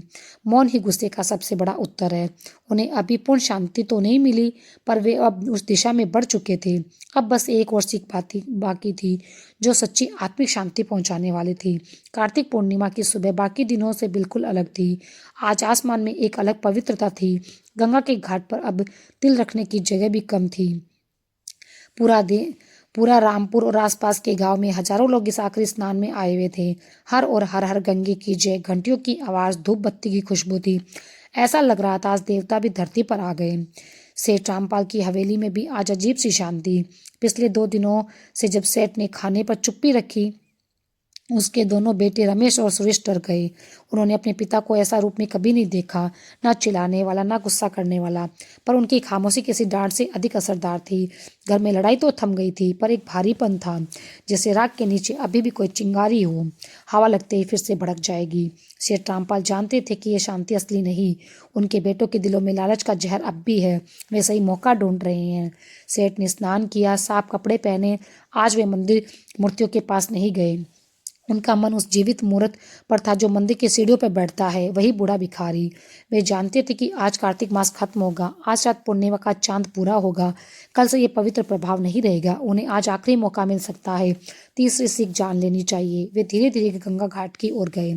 [SPEAKER 1] मौन ही गुस्से का सबसे बड़ा उत्तर है। उन्हें अभी पूर्ण शांति तो नहीं मिली, पर वे अब उस दिशा में बढ़ चुके थे। अब बस एक और सीख बाकी थी, जो सच्ची आत्मिक शांति पहुंचाने वाली थी। कार्तिक पूर्णिमा की सुबह बाकी दिनों से बिल्कुल अलग थी। आज आसमान में एक अलग पवित्रता थी। गंगा के घाट पर अब तिल रखने की जगह भी कम थी। पूरा रामपुर और आसपास के गांव में हजारों लोग इस आखिरी स्नान में आए हुए थे। हर और हर हर गंगे की जय, घंटियों की आवाज, धूप बत्ती की खुशबू थी। ऐसा लग रहा था आज देवता भी धरती पर आ गए। सेठ रामपाल की हवेली में भी आज अजीब सी शांति। पिछले 2 दिनों से जब सेठ ने खाने पर चुप्पी रखी, उसके दोनों बेटे रमेश और सुरेश डर गए। उन्होंने अपने पिता को ऐसा रूप में कभी नहीं देखा, ना चिल्लाने वाला, ना गुस्सा करने वाला, पर उनकी खामोशी किसी डांट से अधिक असरदार थी। घर में लड़ाई तो थम गई थी, पर एक भारीपन था, जैसे राख के नीचे अभी भी कोई चिंगारी हो, हवा लगते ही फिर से भड़क जाएगी। सेठ रामपाल जानते थे कि यह शांति असली नहीं, उनके बेटों के दिलों में लालच का जहर अब भी है। वे सही मौका ढूंढ रहे हैं। सेठ ने स्नान किया, साफ कपड़े पहने। आज वे मंदिर मूर्तियों के पास नहीं गए। उनका मन उस जीवित मूर्त पर था जो मंदिर की सीढ़ियों पर बैठता है, वही बूढ़ा भिखारी। वे जानते थे कि आज कार्तिक मास खत्म होगा, आज रात पूर्णिमा का चांद पूरा होगा, कल से ये पवित्र प्रभाव नहीं रहेगा। उन्हें आज आखिरी मौका मिल सकता है, तीसरी सीख जान लेनी चाहिए। वे धीरे धीरे गंगा घाट की ओर गए।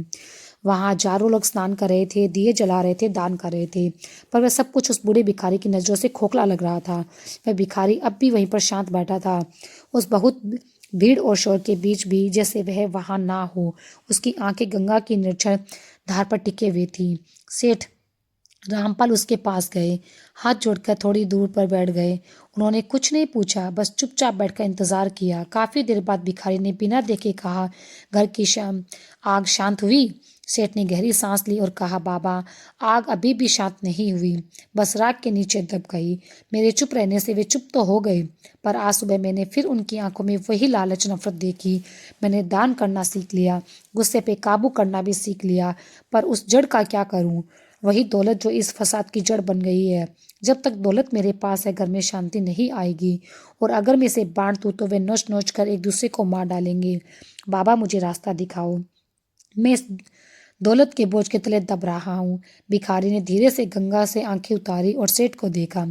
[SPEAKER 1] वहां हजारों लोग स्नान कर रहे थे, दिए जला रहे थे, दान कर रहे थे, पर वह सब कुछ उस बूढ़े भिखारी की नजरों से खोखला लग रहा था। वह भिखारी अब भी वहीं पर शांत बैठा था, उस बहुत भीड़ और शोर के बीच भी जैसे वह वहां ना हो। उसकी आंखें गंगा की निर्झर धार पर टिके हुई थी। सेठ रामपाल उसके पास गए, हाथ जोड़कर थोड़ी दूर पर बैठ गए। उन्होंने कुछ नहीं पूछा, बस चुपचाप बैठकर इंतजार किया। काफी देर बाद भिखारी ने बिना देखे कहा, घर की आग शांत हुई? सेठ ने गहरी सांस ली और कहा, बाबा, आग अभी भी शांत नहीं हुई, बस राख के नीचे दब गई। मेरे चुप रहने से वे चुप तो हो गए, पर आज सुबह मैंने फिर उनकी आंखों में वही लालच, नफरत देखी। मैंने दान करना सीख लिया, गुस्से पे काबू करना भी सीख लिया, पर उस जड़ का क्या करूं? वही दौलत जो इस फसाद की जड़ बन गई है। जब तक दौलत मेरे पास है, घर में शांति नहीं आएगी, और अगर मैं इसे बांट दूं तो वे नोच नोच कर एक दूसरे को मार डालेंगे। बाबा, मुझे रास्ता दिखाओ, मैं इस दौलत के बोझ के तले दब रहा हूँ। भिखारी ने धीरे से गंगा से आंखें उतारी और सेठ को देखा।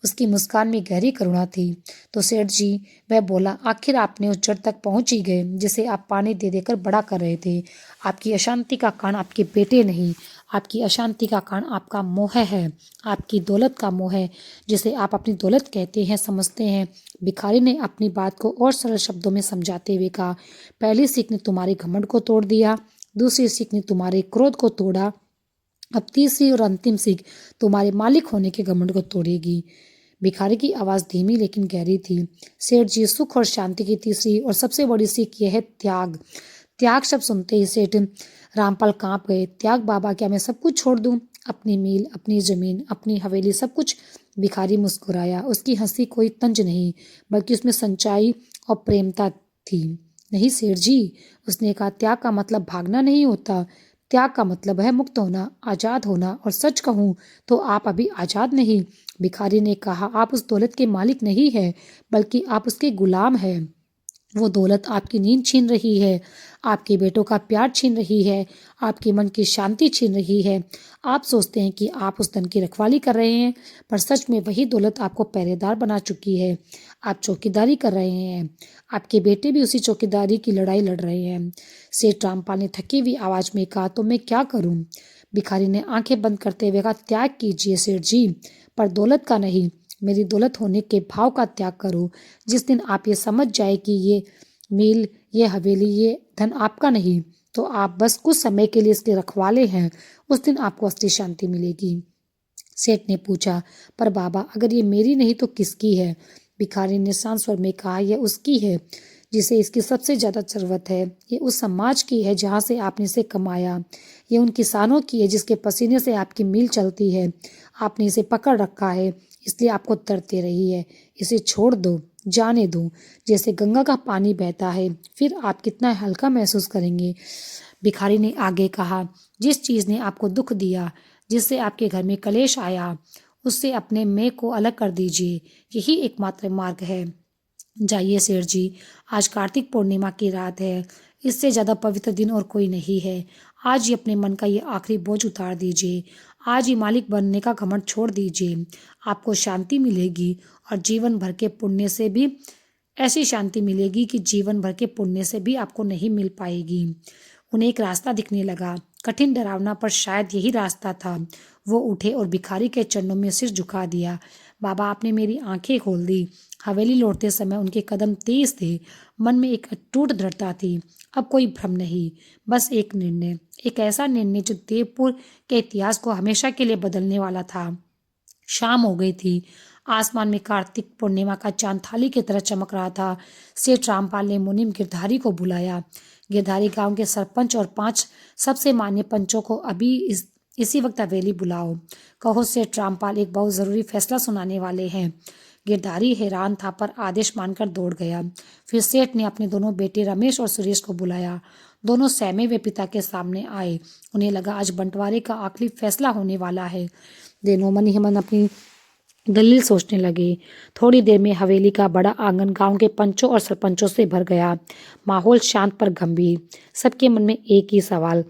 [SPEAKER 1] उसकी मुस्कान में गहरी करुणा थी। तो सेठ जी, वह बोला, आखिर आपने उस जड़ तक पहुंच ही गए जिसे आप पानी दे देकर बड़ा कर रहे थे। आपकी अशांति का कारण आपके बेटे नहीं, आपकी अशांति का कारण आपका मोह है, आपकी दौलत का मोह है, जिसे आप अपनी दौलत कहते हैं, समझते हैं। भिखारी ने अपनी बात को और सरल शब्दों में समझाते हुए कहा, पहली सीख ने तुम्हारे घमंड को तोड़ दिया, दूसरी सीख ने तुम्हारे क्रोध को तोड़ा, अब तीसरी और अंतिम सीख तुम्हारे मालिक होने के घमंड को तोड़ेगी। भिखारी की आवाज धीमी लेकिन गहरी थी। सेठ जी, सुख और शांति की तीसरी और सबसे बड़ी सीख यह है त्याग। त्याग शब्द सुनते ही सेठ रामपाल कांप गए। त्याग बाबा, क्या मैं सब कुछ छोड़ दूं? अपनी मील, अपनी जमीन, अपनी हवेली, सब कुछ? भिखारी मुस्कुराया। उसकी हंसी कोई तंज नहीं, बल्कि उसमें सच्चाई और प्रेमता थी। नहीं सेठ जी, उसने कहा, त्याग का मतलब भागना नहीं होता, त्याग का मतलब है मुक्त होना, आजाद होना। और सच कहूं तो आप अभी आजाद नहीं। भिखारी ने कहा, आप उस दौलत के मालिक नहीं है, बल्कि आप उसके गुलाम हैं। वो दौलत आपकी नींद छीन रही है, आपके बेटों का प्यार छीन रही है, आपके मन की शांति छीन रही है। आप सोचते हैं कि आप उस धन की रखवाली कर रहे हैं, पर सच में वही दौलत आपको पहरेदार बना चुकी है। आप चौकीदारी कर रहे हैं, आपके बेटे भी उसी चौकीदारी की लड़ाई लड़ रहे हैं। सेठ रामपाल ने थकी हुई आवाज में कहा, तो मैं क्या करूं? भिखारी ने आंखें बंद करते हुए कहा, त्याग कीजिए सेठ जी, पर दौलत का नहीं, मेरी दौलत होने के भाव का त्याग करो। जिस दिन आप ये समझ जाए कि ये मील, ये हवेली, ये धन आपका नहीं, तो आप बस कुछ समय के लिए इसके रखवाले हैं, उस दिन आपको असली शांति मिलेगी। सेठ ने पूछा, पर बाबा, अगर ये मेरी नहीं तो किसकी है? भिखारी ने शांत स्वर में कहा, यह उसकी है जिसे इसकी सबसे ज्यादा जरूरत है। ये उस समाज की है जहां से आपने इसे कमाया। ये उन किसानों की है जिसके पसीने से आपकी मील चलती है। आपने इसे पकड़ रखा है, इसलिए आपको तरते रही है। इसे छोड़ दो, जाने दो, जैसे गंगा का पानी बहता है, फिर आप कितना हल्का महसूस करेंगे। भिखारी ने आगे कहा, जिस चीज ने आपको दुख दिया, जिससे आपके घर में कलेश आया, उससे अपने मैं को अलग कर दीजिए। यही एकमात्र मार्ग है। जाइए सेठ जी, आज कार्तिक पूर्णिमा की रात है, इससे ज्यादा पवित्र दिन और कोई नहीं है। आज ही अपने मन का ये आखिरी बोझ उतार दीजिए, आज ही मालिक बनने का घमंड छोड़ दीजिए। आपको शांति मिलेगी, और जीवन भर के पुण्य से भी ऐसी शांति मिलेगी कि जीवन भर के पुण्य से भी आपको नहीं मिल पाएगी। उन्हें एक रास्ता दिखने लगा, कठिन डरावना, पर शायद यही रास्ता था। वो उठे और भिखारी के चरणों में सिर झुका दिया। बाबा, आपने मेरी आंखें खोल दी। हवेली लौटते समय उनके कदम तेज थे, मन में एक अटूट दृढ़ता थी। अब कोई भ्रम नहीं, बस एक निर्णय, एक ऐसा निर्णय जो देवपुर के इतिहास को हमेशा के लिए बदलने वाला था। शाम हो गई थी। आसमान में कार्तिक पूर्णिमा का चांद थाली की तरह चमक रहा था। सेठ रामपाल ने मुनीम गिरधारी को बुलाया। गिरधारी गांव के सरपंच और 5 सबसे मान्य पंचों को अभी इसी वक्त हवेली बुलाओ। कहो, सेठ रामपाल एक बहुत जरूरी फैसला सुनाने वाले हैं। गिरधारी हैरान था, पर आदेश मानकर दौड़ गया। फिर सेठ ने अपने दोनों बेटे रमेश और सुरेश को बुलाया। दोनों सहमे वे पिता के सामने आए। उन्हें लगा आज बंटवारे का आखिरी फैसला होने वाला है। दोनों मन ही मन अपनी दलील सोचने लगे। थोड़ी देर में हवेली का बड़ा आंगन गांव के पंचों और सरपंचों से भर गया। माहौल शांत पर गंभीर। सबके मन में एक ही सवाल,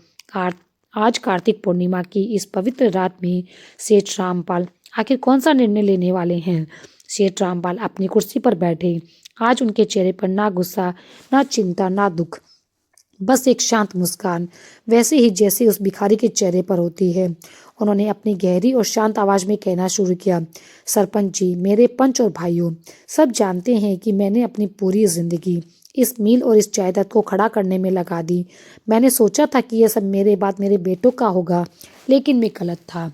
[SPEAKER 1] आज कार्तिक पूर्णिमा की इस पवित्र रात में सेठ रामपाल आखिर कौन सा निर्णय लेने वाले हैं? सेठ रामपाल अपनी कुर्सी पर बैठे। आज उनके चेहरे पर ना गुस्सा, ना चिंता, ना दुख, बस एक शांत मुस्कान, वैसे ही जैसे उस भिखारी के चेहरे पर होती है। उन्होंने अपनी गहरी और शांत आवाज में कहना शुरू किया, सरपंच जी, मेरे पंच और भाइयों, सब जानते हैं कि मैंने अपनी पूरी जिंदगी इस मील और इस जायदाद को खड़ा करने में लगा दी। मैंने सोचा था कि यह सब मेरे बाद मेरे बेटों का होगा, लेकिन मैं गलत था।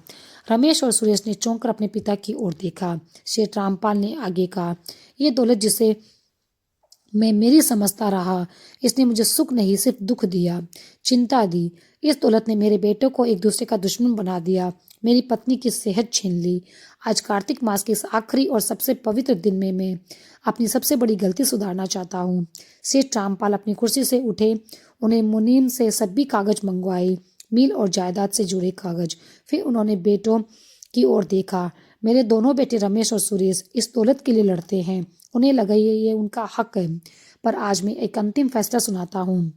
[SPEAKER 1] रमेश और सुरेश ने चौंक कर अपने पिता की ओर देखा। सेठ रामपाल ने आगे कहा, ये दौलत जिसे मैं मेरी समझता रहा, इसने मुझे सुख नहीं सिर्फ दुख दिया, चिंता दी। इस दौलत ने मेरे बेटों को एक दूसरे का दुश्मन बना दिया, मेरी पत्नी की सेहत छीन ली। आज कार्तिक मास के इस आखिरी और सबसे पवित्र दिन में मैं अपनी सबसे बड़ी गलती सुधारना चाहता हूँ। सेठ रामपाल अपनी कुर्सी से उठे, उन्हें मुनीम से सभी कागज मंगवाए, मिल और जायदाद से जुड़े कागज। फिर उन्होंने बेटों की ओर देखा। मेरे दोनों बेटे रमेश और सुरेश इस दौलत के लिए लड़ते हैं, उन्हें लगा ये उनका हक है, पर आज मैं एक अंतिम फैसला सुनाता हूँ।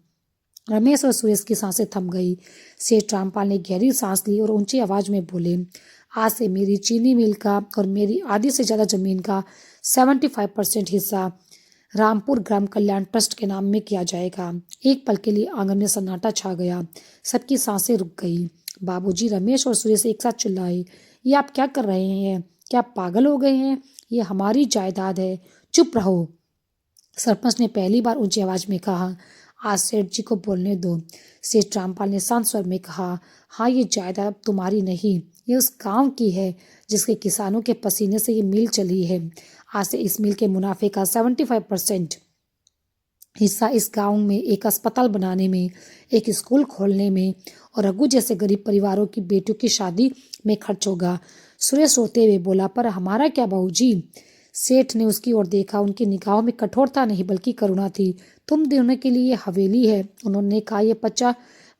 [SPEAKER 1] रमेश और सुरेश की सांसें थम गई। सेठ रामपाल ने गहरी सांस ली और ऊंची आवाज में बोले, आज से मेरी चीनी मिल का और मेरी आधी से ज्यादा जमीन का 75% हिस्सा रामपुर ग्राम कल्याण ट्रस्ट के नाम में किया जाएगा। एक पल के लिए आंगन में सन्नाटा छा गया, सबकी सांसें रुक गई। बाबूजी, रमेश और सुरेश एक साथ चिल्लाए, ये आप क्या कर रहे हैं? क्या आप पागल हो गए हैं? ये हमारी जायदाद है, चुप रहो। सरपंच ने पहली बार ऊंची आवाज में कहा, आज सेठ जी को बोलने दो। सेठ रामपाल ने शांत स्वर में कहा, हाँ, ये जायदाद अब तुम्हारी नहीं, ये उस गांव की है जिसके किसानों के पसीने से ये मिल चली है। आज से इस मिल के मुनाफे का 75% हिस्सा इस गांव में एक अस्पताल बनाने में, एक स्कूल खोलने में और रघु जैसे गरीब परिवारों की बेटियों की शादी में खर्च होगा। सुरेश रोते हुए बोला, पर हमारा क्या बाबूजी? सेठ ने उसकी ओर देखा, उनकी निगाहों में कठोरता नहीं बल्कि करुणा थी। तुम दोनों के लिए ये हवेली है, उन्होंने कहा, ये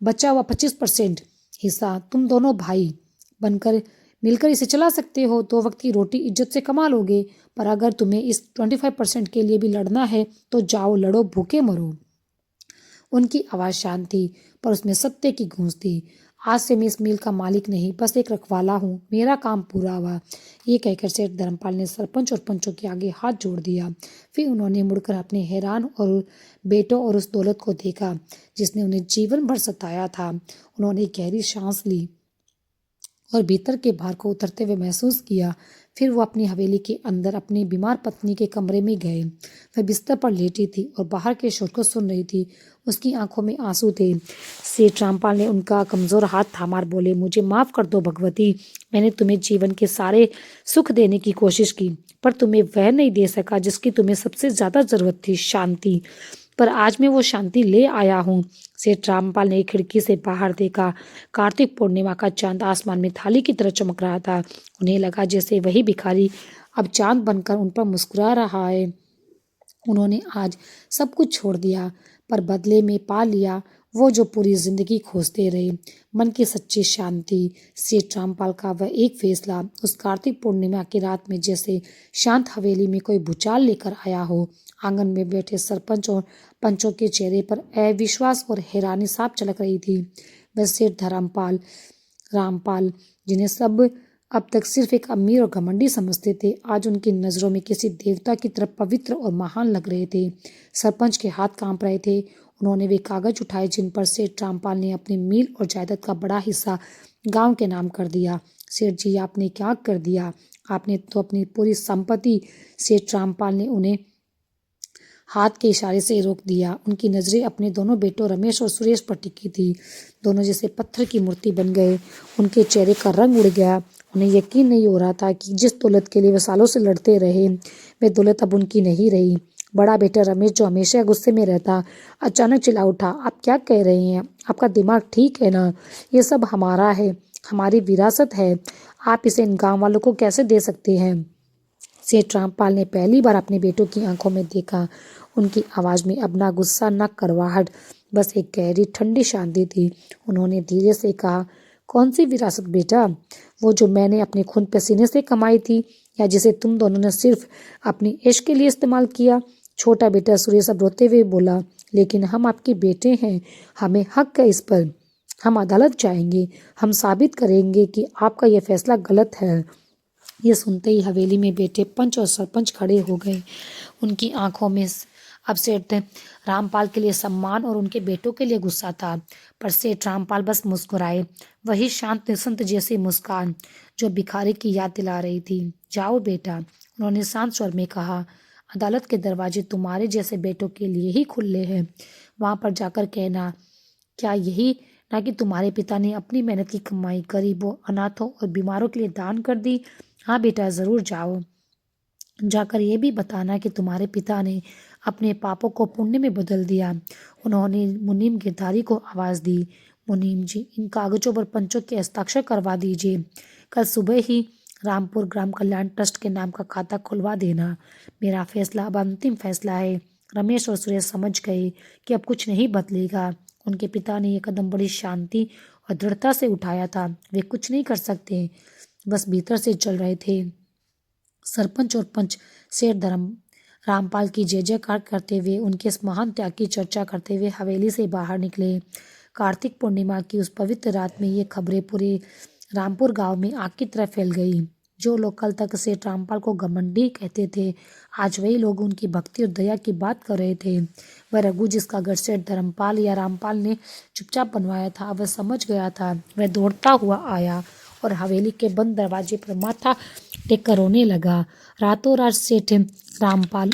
[SPEAKER 1] बचा हुआ 25% हिस्सा तुम दोनों भाई बनकर मिलकर इसे चला सकते हो। 2 वक्त की रोटी इज्जत से कमा लोगे, पर अगर तुम्हें इस 25% के लिए भी लड़ना है तो जाओ, लड़ो, भूखे मरो। उनकी आवाज शांत थी, पर उसमें सत्य की गूंज थी। आज से मैं इस मिल का मालिक नहीं, बस एक रखवाला हूँ, मेरा काम पूरा हुआ। ये कहकर सेठ धर्मपाल ने सरपंच और पंचों के आगे हाथ जोड़ दिया। फिर उन्होंने मुड़कर अपने हैरान और बेटों और उस दौलत को देखा जिसने उन्हें जीवन भर सताया था। उन्होंने गहरी सांस ली और भीतर के भार को उतरते हुए महसूस किया। फिर वो अपनी हवेली के अंदर अपनी बीमार पत्नी के कमरे में गए। वह बिस्तर पर लेटी थी और बाहर के शोर को सुन रही थी। उसकी आंखों में आंसू थे। सेठ रामपाल ने उनका कमजोर हाथ थामा और बोले, मुझे माफ कर दो भगवती, मैंने तुम्हें जीवन के सारे सुख देने की कोशिश की, पर तुम्हें वह नहीं दे सका जिसकी तुम्हें सबसे ज्यादा जरूरत थी, शांति। पर आज मैं वो शांति ले आया हूँ। सेठ रामपाल ने खिड़की से बाहर देखा। कार्तिक पूर्णिमा का चांद आसमान में थाली की तरह चमक रहा था। उन्हें लगा जैसे वही भिखारी अब चांद बनकर उन पर मुस्कुरा रहा है। उन्होंने आज सब कुछ छोड़ दिया, पर बदले में पा लिया वो जो पूरी जिंदगी खोजते रहे, मन की सच्ची शांति। सेठ रामपाल का वह एक फैसला उस कार्तिक पूर्णिमा की रात में जैसे शांत हवेली में कोई भूचाल लेकर आया हो। आंगन में बैठे सरपंच और पंचों के चेहरे पर अविश्वास और हैरानी साफ झलक रही थी। वह सेठ धर्मपाल रामपाल, जिन्हें सब अब तक सिर्फ एक अमीर और घमंडी समझते थे, आज उनकी नजरों में किसी देवता की तरफ पवित्र और महान लग रहे थे। सरपंच के हाथ कांप रहे थे। उन्होंने वे कागज उठाए जिन पर सेठ रामपाल ने अपनी मील और जायदाद का बड़ा हिस्सा गांव के नाम कर दिया। सेठ जी, आपने क्या कर दिया? आपने तो अपनी पूरी संपत्ति। सेठ रामपाल ने उन्हें हाथ के इशारे से रोक दिया। उनकी नजरें अपने दोनों बेटों रमेश और सुरेश पर टिकी थी। दोनों जैसे पत्थर की मूर्ति बन गए। उनके चेहरे का रंग उड़ गया। उन्हें यकीन नहीं हो रहा था कि जिस दौलत के लिए वे सालों से लड़ते रहे, वे दौलत अब उनकी नहीं रही। बड़ा बेटा रमेश, जो हमेशा गुस्से में रहता, अचानक चिल्ला उठा, आप क्या कह रहे हैं? आपका दिमाग ठीक है ना? ये सब हमारा है, हमारी विरासत है, आप इसे इन गाँव वालों को कैसे दे सकते हैं? सेठ रामपाल ने पहली बार अपने बेटों की आंखों में देखा। उनकी आवाज में अब ना गुस्सा ना करवाहट, बस एक गहरी ठंडी शांति थी। उन्होंने धीरे से कहा, कौन सी विरासत बेटा? वो जो मैंने अपने खून पसीने से कमाई थी, या जिसे तुम दोनों ने सिर्फ अपनी ऐश के लिए इस्तेमाल किया? छोटा बेटा सुरेश अब रोते हुए बोला, लेकिन हम आपके बेटे हैं, हमें हक है इस पर। हम अदालत जाएंगे, हम साबित करेंगे कि आपका यह फैसला गलत है। ये सुनते ही हवेली में बैठे पंच और सरपंच खड़े हो गए। उनकी आंखों में अब सेठ रामपाल के लिए सम्मान और उनके बेटों के लिए गुस्सा था, पर सेठ रामपाल बस मुस्कुराए, वही शांत निसंत जैसी मुस्कान जो भिखारी की याद दिला रही थी। जाओ बेटा, उन्होंने शांत स्वर में कहा, अदालत के दरवाजे तुम्हारे जैसे बेटों के लिए ही खुले हैं। वहां पर जाकर कहना, क्या यही ना कि तुम्हारे पिता ने अपनी मेहनत की कमाई गरीबों, अनाथों और बीमारों के लिए दान कर दी। हाँ बेटा, ज़रूर जाओ। जाकर ये भी बताना कि तुम्हारे पिता ने अपने पापों को पुण्य में बदल दिया। उन्होंने मुनीम गिरधारी को आवाज़ दी, मुनीम जी, इन कागजों पर पंचों के हस्ताक्षर करवा दीजिए। कल सुबह ही रामपुर ग्राम कल्याण ट्रस्ट के नाम का खाता खुलवा देना। मेरा फैसला अब अंतिम फैसला है। रमेश और सुरेश समझ गए कि अब कुछ नहीं बदलेगा। उनके पिता ने यह कदम बड़ी शांति और दृढ़ता से उठाया था। वे कुछ नहीं कर सकते, बस भीतर से चल रहे थे। सरपंच और पंच शेर धर्म रामपाल की जय जयकार करते हुए उनके इस महान त्याग की चर्चा करते हुए हवेली से बाहर निकले। कार्तिक पूर्णिमा की उस पवित्र रात में ये खबरें पूरे रामपुर गांव में आग की तरह फैल गई। जो लोग कल तक सेठ रामपाल को घमंडी कहते थे, आज वही लोग उनकी भक्ति और दया की बात कर रहे थे। वह रघु जिसका घर सेठ धर्मपाल या रामपाल ने चुपचाप बनवाया था, वह समझ गया था। वह दौड़ता हुआ आया और हवेली के बंद दरवाजे पर माथा टेक कर रोने लगा। रातों रात सेठ रामपाल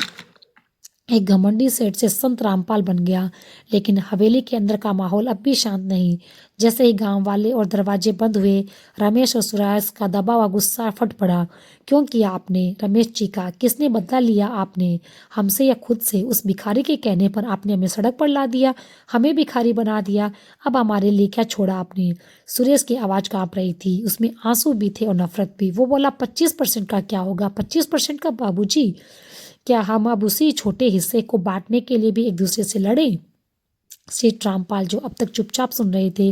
[SPEAKER 1] एक घमंडी सेठ से संत रामपाल बन गया। लेकिन हवेली के अंदर का माहौल अब भी शांत नहीं। जैसे ही गांव वाले और दरवाजे बंद हुए, रमेश और सुरेश का दबा हुआ गुस्सा फट पड़ा। क्यों किया आपने? रमेश चीखा। किसने बदला लिया आपने? हमसे या खुद से? उस भिखारी के कहने पर आपने हमें सड़क पर ला दिया, हमें भिखारी बना दिया। अब हमारे लिए क्या छोड़ा आपने? सुरेश की आवाज कांप रही थी, उसमें आंसू भी थे और नफरत भी। वो बोला, 25% का क्या होगा? 25% का बाबूजी? क्या हम अब उसी छोटे हिस्से को बांटने के लिए भी एक दूसरे से लड़े? सेठ रामपाल, जो अब तक चुपचाप सुन रहे थे,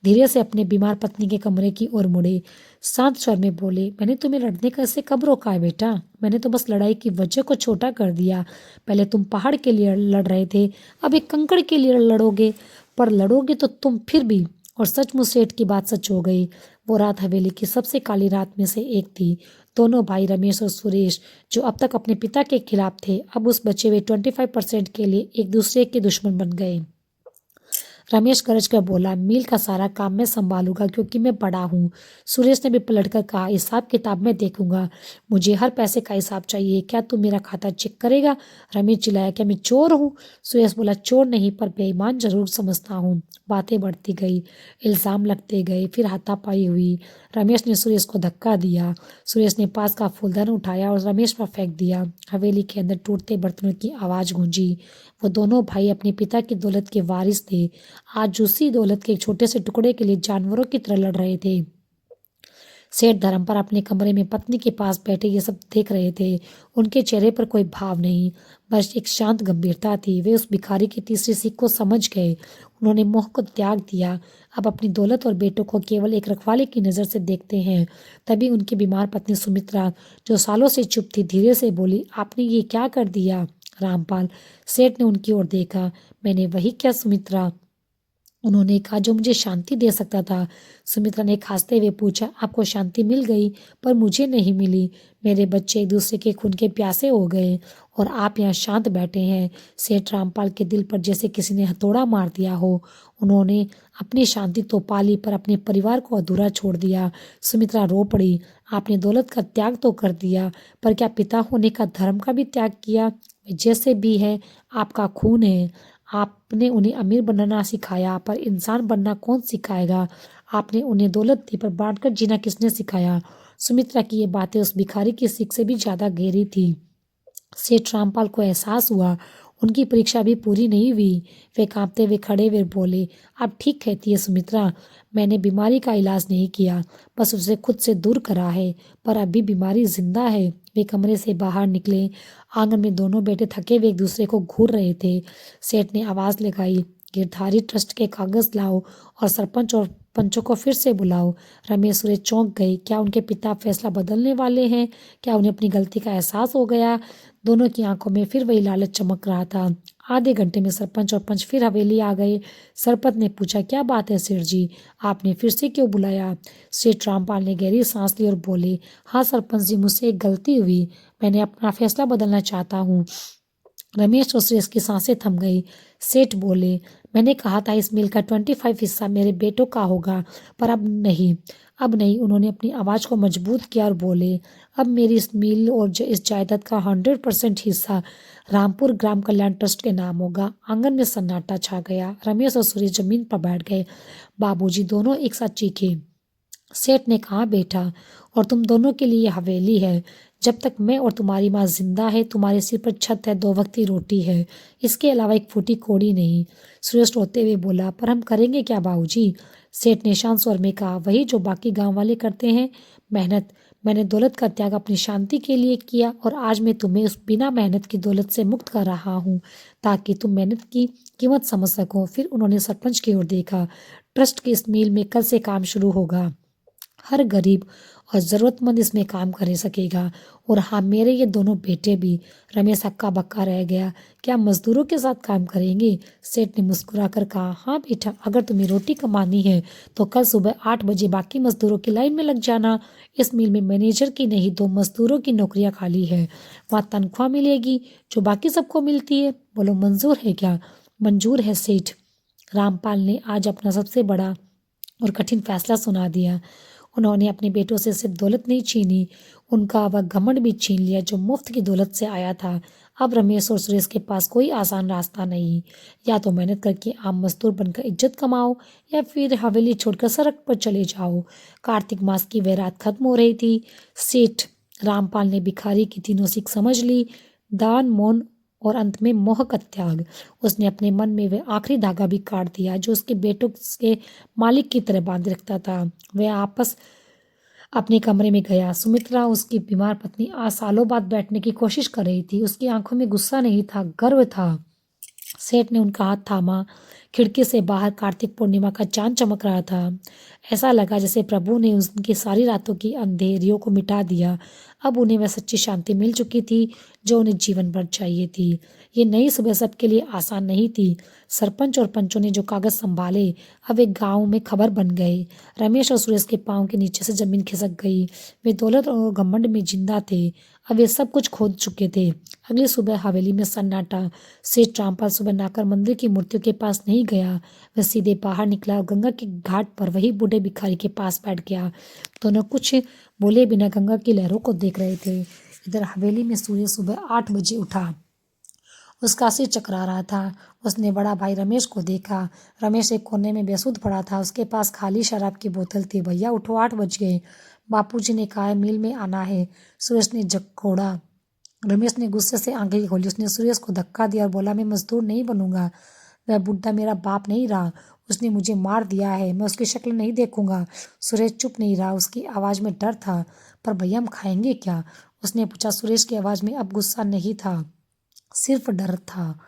[SPEAKER 1] धीरे से अपने बीमार पत्नी के कमरे की ओर मुड़े। शांत स्वर में बोले, मैंने तुम्हें लड़ने का इससे कब रोका है बेटा? मैंने तो बस लड़ाई की वजह को छोटा कर दिया। पहले तुम पहाड़ के लिए लड़ रहे थे, अब एक कंकड़ के लिए लड़ोगे। पर लड़ोगे तो तुम फिर भी। और सचमुच सेठ की बात सच हो गई। वो रात हवेली की सबसे काली रात में से एक थी। दोनों भाई रमेश और सुरेश, जो अब तक अपने पिता के खिलाफ थे, अब उस बचे हुए 25% के लिए एक दूसरे के दुश्मन बन गए। रमेश गरज कर बोला, मील का सारा काम मैं संभालूंगा क्योंकि मैं बड़ा हूँ। सुरेश ने भी पलटकर कहा, हिसाब किताब मैं देखूंगा, मुझे हर पैसे का हिसाब चाहिए। क्या तू मेरा खाता चेक करेगा? रमेश चिल्लाया, क्या मैं चोर हूँ? सुरेश बोला, चोर नहीं पर बेईमान जरूर समझता हूँ। बातें बढ़ती गई, इल्जाम लगते गए, फिर हाथापाई हुई। रमेश ने सुरेश को धक्का दिया। सुरेश ने पास का फूलदान उठाया और रमेश पर फेंक दिया। हवेली के अंदर टूटते बर्तनों की आवाज गूंजी। वो दोनों भाई अपने पिता की दौलत के वारिस थे। आज उसी दौलत के एक छोटे से टुकड़े के लिए जानवरों की तरह लड़ रहे थे। सेठ धर्मपाल अपने कमरे में पत्नी के पास बैठे ये सब देख रहे थे। उनके चेहरे पर कोई भाव नहीं, बस एक शांत गंभीरता थी। वे उस भिखारी की तीसरी सीख को समझ गए। उन्होंने मोह को त्याग दिया, अब अपनी दौलत और बेटों को केवल एक रखवाले की नज़र से देखते हैं। तभी उनकी बीमार पत्नी सुमित्रा, जो सालों से चुप थी, धीरे से बोली, आपने ये क्या कर दिया? रामपाल। सेठ ने उनकी ओर देखा। मैंने वही क्या सुमित्रा? उन्होंने कहा जो मुझे शांति दे सकता था। सुमित्रा ने हंसते हुए पूछा, आपको शांति मिल गई, पर मुझे नहीं मिली। मेरे बच्चे एक दूसरे के खून के प्यासे हो गए और आप यहाँ शांत बैठे हैं। सेठ रामपाल के दिल पर जैसे किसी ने हथौड़ा मार दिया हो। उन्होंने अपनी शांति तो पाली, पर अपने परिवार को अधूरा छोड़ दिया। सुमित्रा रो पड़ी, आपने दौलत का त्याग तो कर दिया, पर क्या पिता होने का धर्म का भी त्याग किया? जैसे भी है, आपका खून है। आपने उन्हें अमीर बनना सिखाया, पर इंसान बनना कौन सिखाएगा? आपने उन्हें दौलत दी, पर बांटकर जीना किसने सिखाया? सुमित्रा की ये बातें उस भिखारी की सीख से भी ज्यादा गहरी थी। सेठ रामपाल को एहसास हुआ उनकी परीक्षा भी पूरी नहीं हुई। वे कांपते हुए खड़े हुए बोले, आप ठीक कहती है सुमित्रा, मैंने बीमारी का इलाज नहीं किया, बस उसे खुद से दूर करा है, पर अभी बीमारी जिंदा है। वे कमरे से बाहर निकले। आंगन में दोनों बेटे थके हुए एक दूसरे को घूर रहे थे। सेठ ने आवाज लगाई, गिरधारी ट्रस्ट के कागज लाओ और सरपंच और पंचों को फिर से बुलाओ। रमेश सुरेश चौंक गई। क्या उनके पिता फैसला बदलने वाले हैं? क्या उन्हें अपनी गलती का एहसास हो गया? दोनों की आंखों में फिर वही लालच चमक रहा था। आधे घंटे में सरपंच और पंच फिर हवेली आ गए। सरपंच ने पूछा, क्या बात है सेठ जी, आपने फिर से क्यों बुलाया? सेठ रामपाल ने गहरी सांस ली और बोले, हाँ सरपंच जी, मुझसे एक गलती हुई, मैंने अपना फैसला बदलना चाहता हूँ। रमेश और सुरेश की सांसें थम गई। सेठ बोले, मैंने कहा था इस मिल का 25 हिस्सा मेरे बेटों का होगा, पर अब नहीं। अब नहीं, उन्होंने अपनी आवाज़ को मजबूत किया और बोले, अब मेरी इस मिल और इस जायदाद का 100% हिस्सा रामपुर ग्राम कल्याण ट्रस्ट के नाम होगा। आंगन में सन्नाटा छा गया। रमेश और सुरेश जमीन पर बैठ गए। बाबूजी दोनों एक साथ चीखे। सेठ ने कहा, बेटा, और तुम दोनों के लिए हवेली है। जब तक मैं और तुम्हारी माँ जिंदा है, तुम्हारे सिर पर छत है, 2 वक्त की रोटी है, इसके अलावा एक फूटी कोड़ी नहीं। सुरेश रोते हुए बोला, पर हम करेंगे क्या बाबूजी? सेठ ने शांत स्वर में कहा, वही जो बाकी गांव वाले करते हैं, मेहनत। मैंने दौलत का त्याग अपनी शांति के लिए किया और आज मैं तुम्हें उस बिना मेहनत की दौलत से मुक्त कर रहा हूँ, ताकि तुम मेहनत की कीमत समझ सको। फिर उन्होंने सरपंच की ओर देखा। ट्रस्ट की इस मील में कल से काम शुरू होगा। हर गरीब और ज़रूरतमंद इसमें काम कर सकेगा। और हाँ, मेरे ये दोनों बेटे भी। रमेश हक्का बक्का रह गया। क्या मजदूरों के साथ काम करेंगे? सेठ ने मुस्कुरा कर कहा, हाँ बेटा, अगर तुम्हें रोटी कमानी है तो कल सुबह 8 बजे बाकी मजदूरों की लाइन में लग जाना। इस मिल में मैनेजर की नहीं, 2 मजदूरों की नौकरियां खाली है। वहाँ तनख्वाह मिलेगी जो बाकी सबको मिलती है। बोलो, मंजूर है क्या? मंजूर है सेठ। रामपाल ने आज अपना सबसे बड़ा और कठिन फैसला सुना दिया। उन्होंने अपने बेटों से सिर्फ दौलत नहीं छीनी, उनका वह घमंड भी छीन लिया जो मुफ्त की दौलत से आया था। अब रमेश और सुरेश के पास कोई आसान रास्ता नहीं। या तो मेहनत करके आम मजदूर बनकर इज्जत कमाओ, या फिर हवेली छोड़कर सड़क पर चले जाओ। कार्तिक मास की वह रात खत्म हो रही थी। सेठ रामपाल ने भिखारी की तीनों सीख समझ ली, दान, मौन और अंत में मोह का त्याग। उसने अपने मन में वह आखिरी धागा भी काट दिया जो उसके बेटों के मालिक की तरह बांधे रखता था। वह आपस अपने कमरे में गया। सुमित्रा, उसकी बीमार पत्नी, आज सालों बाद बैठने की कोशिश कर रही थी। उसकी आंखों में गुस्सा नहीं था, गर्व था। सेठ ने उनका हाथ थामा। खिड़की से बाहर कार्तिक पूर्णिमा का चांद चमक रहा था। ऐसा लगा जैसे प्रभु ने उनकी सारी रातों की अंधेरियों को मिटा दिया। अब उन्हें वह सच्ची शांति मिल चुकी थी जो उन्हें जीवन भर चाहिए थी। ये नई सुबह सबके लिए आसान नहीं थी। सरपंच और पंचों ने जो कागज संभाले, अब एक गांव में खबर बन गए। रमेश और सुरेश के पांव के नीचे से जमीन खिसक गई। वे दौलत और घमंड में जिंदा थे। अब वे सब कुछ खो चुके थे। अगली सुबह हवेली में सन्नाटा। सेठ रामपाल सुबह नाकर मंदिर की मूर्तियों के पास नहीं गया। वह सीधे बाहर निकला और गंगा के घाट पर वही बूढ़े भिखारी के पास बैठ गया। दोनों कुछ बोले बिना गंगा की लहरों को देख रहे थे। इधर हवेली में सूर्य सुबह 8 बजे उठा। उसका सिर चकरा रहा था। उसने बड़ा भाई रमेश को देखा। रमेश एक कोने में बेसुध पड़ा था। उसके पास खाली शराब की बोतल थी। भैया उठो, 8 बज गए। बापूजी ने कहा है मिल में आना है। सुरेश ने जकोड़ा। रमेश ने गुस्से से आंखें खोली। उसने सुरेश को धक्का दिया और बोला, मैं मजदूर नहीं बनूंगा। वह बुढ़ा मेरा बाप नहीं रहा। उसने मुझे मार दिया है। मैं उसकी शक्ल नहीं देखूंगा। सुरेश चुप नहीं रहा। उसकी आवाज में डर था। पर भैया, हम खाएंगे क्या? उसने पूछा। सुरेश की आवाज में अब गुस्सा नहीं था, सिर्फ डर था।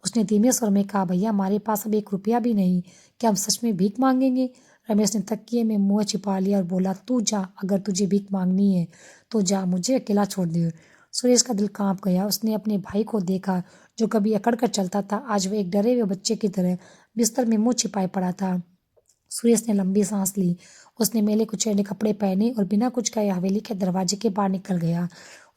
[SPEAKER 1] उसने धीमे स्वर में कहा, भैया, हमारे पास अब 1 रुपया भी नहीं। क्या हम सच में भीख मांगेंगे? रमेश ने तकिए में मुंह छिपा लिया और बोला, तू जा, अगर तुझे भीख मांगनी है तो जा, मुझे अकेला छोड़ दे। सुरेश का दिल कांप गया। उसने अपने भाई को देखा जो कभी अकड़ कर चलता था, आज वह एक डरे हुए बच्चे की तरह बिस्तर में मुंह छिपाए पड़ा था। सुरेश ने लंबी सांस ली। उसने मेले कुचैले कपड़े पहने और बिना कुछ कहे हवेली के दरवाजे के बाहर निकल गया।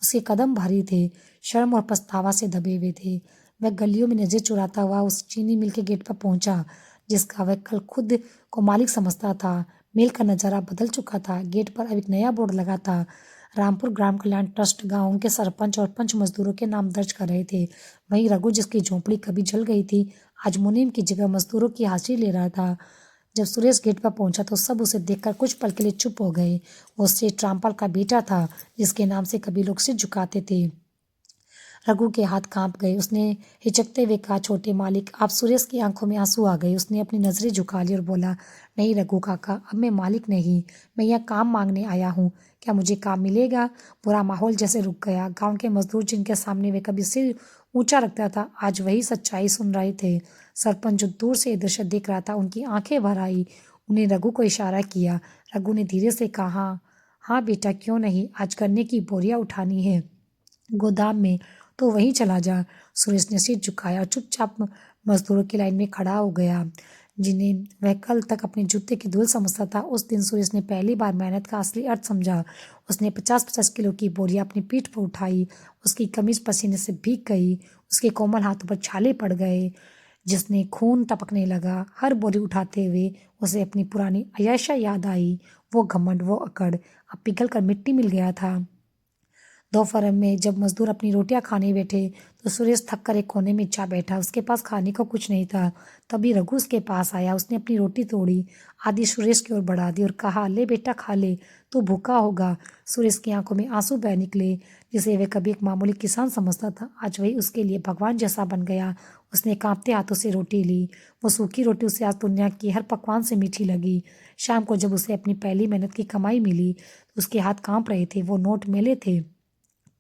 [SPEAKER 1] उसके कदम भारी थे, शर्म और पछतावा से दबे हुए थे। वह गलियों में नजर चुराता हुआ उस चीनी मिल के गेट पर पहुंचा जिसका वह कल खुद को मालिक समझता था। मिल का नजारा बदल चुका था। गेट पर अब एक नया बोर्ड लगा था। रामपुर ग्राम कल्याण ट्रस्ट। गांव के सरपंच और पंच मजदूरों के नाम दर्ज कर रहे थे। वहीं रघु, जिसकी झोंपड़ी कभी जल गई थी, आज मुनीम की जगह मजदूरों की हाजिरी ले रहा था। जब सुरेश गेट पर पहुंचा तो सब उसे देखकर कुछ पल के लिए चुप हो गए। वो सेठ रामपाल का बेटा था जिसके नाम से कभी लोग सिर झुकाते थे। रघु के हाथ कांप गए। उसने हिचकते हुए कहा, छोटे मालिक, आप। सुरेश की आंखों में आंसू आ गए। उसने अपनी नजरें झुका ली और बोला, नहीं रघु काका, अब मैं मालिक नहीं, मैं यहाँ काम मांगने आया हूँ। क्या मुझे काम मिलेगा? पूरा माहौल जैसे रुक गया। गांव के मजदूर जिनके सामने वे कभी सिर ऊंचा रखता था, आज वही सच्चाई सुन रहे थे। सरपंच जो दूर से दृश्य देख रहा था, उनकी आंखें भर आई। उन्हें रघु को इशारा किया। रघु ने धीरे से कहा, हाँ बेटा, क्यों नहीं, आज गन्ने की बोरियां उठानी है गोदाम में, तो वहीं चला जा। सुरेश ने सिर झुकाया और चुपचाप मजदूरों की लाइन में खड़ा हो गया जिन्हें वह कल तक अपने जूते की धूल समझता था। उस दिन सुरेश ने पहली बार मेहनत का असली अर्थ समझा। उसने 50-50 किलो की बोरियां अपनी पीठ पर उठाई। उसकी कमीज पसीने से भीग गई। उसके कोमल हाथों पर छाले पड़ गए। जिसने खून टपकने लगा। हर बोरी उठाते हुए उसे अपनी पुरानी अय्याशा याद आई। वो घमंड, वो अकड़ अब पिघल कर मिट्टी मिल गया था। दोपहर में जब मजदूर अपनी रोटियां खाने बैठे तो सुरेश थक कर एक कोने में जा बैठा। उसके पास खाने को कुछ नहीं था। तभी रघु उसके पास आया। उसने अपनी रोटी तोड़ी, आधी सुरेश की ओर बढ़ा दी और कहा, ले बेटा खा ले, तू भूखा होगा। सुरेश की आंखों में आंसू बह निकले। जिसे वह कभी एक मामूली किसान समझता था, आज वही उसके लिए भगवान जैसा बन गया। उसने कांपते हाथों से रोटी ली। वो सूखी रोटी उसे आज दुनिया की हर पकवान से मीठी लगी। शाम को जब उसे अपनी पहली मेहनत की कमाई मिली तो उसके हाथ कांप रहे थे। वो नोट मेले थे,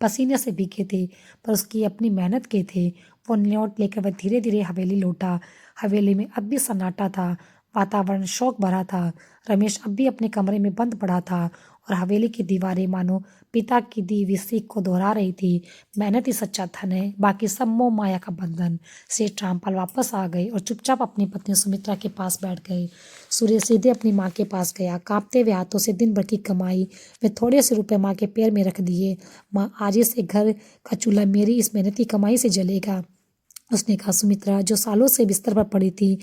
[SPEAKER 1] पसीने से भीगे थे, पर उसकी अपनी मेहनत के थे। वो नोट लेकर वह धीरे धीरे हवेली लौटा। हवेली में अब भी सन्नाटा था। वातावरण शोक भरा था। रमेश अब भी अपने कमरे में बंद पड़ा था और हवेली की दीवारें मानो पिता की दी हुई सीख को दोहरा रही थी। मेहनत ही सच्चा धन है, बाकी सब मोह माया का बंधन। सेठ रामपाल वापस आ गए और चुपचाप अपनी पत्नी सुमित्रा के पास बैठ गए। सूर्य सीधे अपनी माँ के पास गया। कांपते हुए हाथों से दिन भर की कमाई वे थोड़े से रुपए माँ के पैर में रख दिए। माँ, आज से घर का चूल्हा मेरी इस मेहनती कमाई से जलेगा। उसने कहा। सुमित्रा, जो सालों से बिस्तर पर पड़ी थी,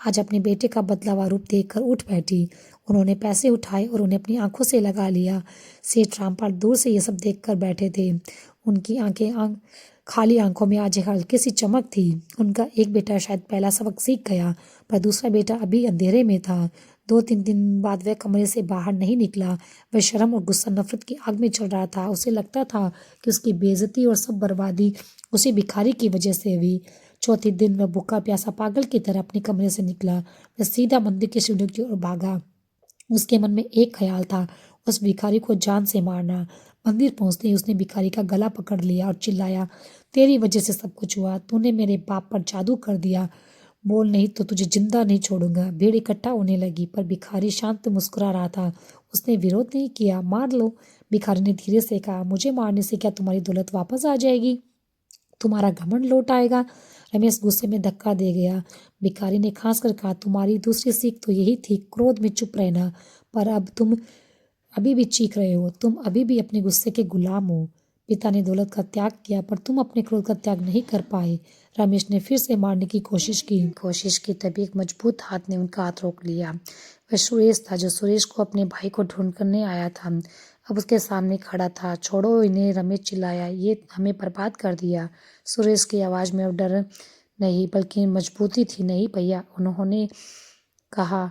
[SPEAKER 1] आज अपने बेटे का बदलावा रूप देखकर उठ बैठी। उन्होंने पैसे उठाए और उन्हें अपनी आंखों से लगा लिया। सेठ रामपाल दूर से ये सब देखकर बैठे थे। उनकी खाली आंखों में आज एक हल्की सी चमक थी। उनका एक बेटा शायद पहला सबक सीख गया, पर दूसरा बेटा अभी अंधेरे में था। 2-3 दिन बाद वह कमरे से बाहर नहीं निकला। वह शर्म और गुस्सा नफरत की आग में चल रहा था। उसे लगता था कि उसकी बेइज्जती और सब बर्बादी उसी भिखारी की वजह से हुई। चौथे दिन वह भूखा प्यासा पागल की तरह अपने कमरे से निकला। वह सीधा मंदिर की सीढ़ियों की ओर भागा। उसके मन में एक ख्याल था, उस भिखारी को जान से मारना। मंदिर पहुंचते ही उसने भिखारी का गला पकड़ लिया और चिल्लाया, तेरी वजह से सब कुछ हुआ। तूने मेरे बाप पर जादू कर दिया। बोल, नहीं तो तुझे जिंदा नहीं छोड़ूंगा। भीड़ इकट्ठा होने लगी, पर भिखारी शांत मुस्कुरा रहा था। उसने विरोध नहीं किया। मार लो, भिखारी ने धीरे से कहा। मुझे मारने से क्या तुम्हारी दौलत वापस आ जाएगी? तुम्हारा घमंड लौट आएगा? रमेश गुस्से में धक्का दे गया। भिखारी ने खांस कर कहा, तुम्हारी दूसरी सीख तो यही थी, क्रोध में चुप रहना। पर अब तुम अभी भी चीख रहे हो। तुम अभी भी अपने गुस्से के गुलाम हो। पिता ने दौलत का त्याग किया, पर तुम अपने क्रोध का त्याग नहीं कर पाए। रमेश ने फिर से मारने की कोशिश की तभी एक मजबूत हाथ ने उनका हाथ रोक लिया। वह सुरेश था, जो सुरेश को अपने भाई को ढूंढ करने आया था। अब उसके सामने खड़ा था। छोड़ो इन्हें, रमेश चिल्लाया, ये हमें बर्बाद कर दिया। सुरेश की आवाज में अब डर नहीं बल्कि मजबूती थी। नहीं भैया, उन्होंने कहा,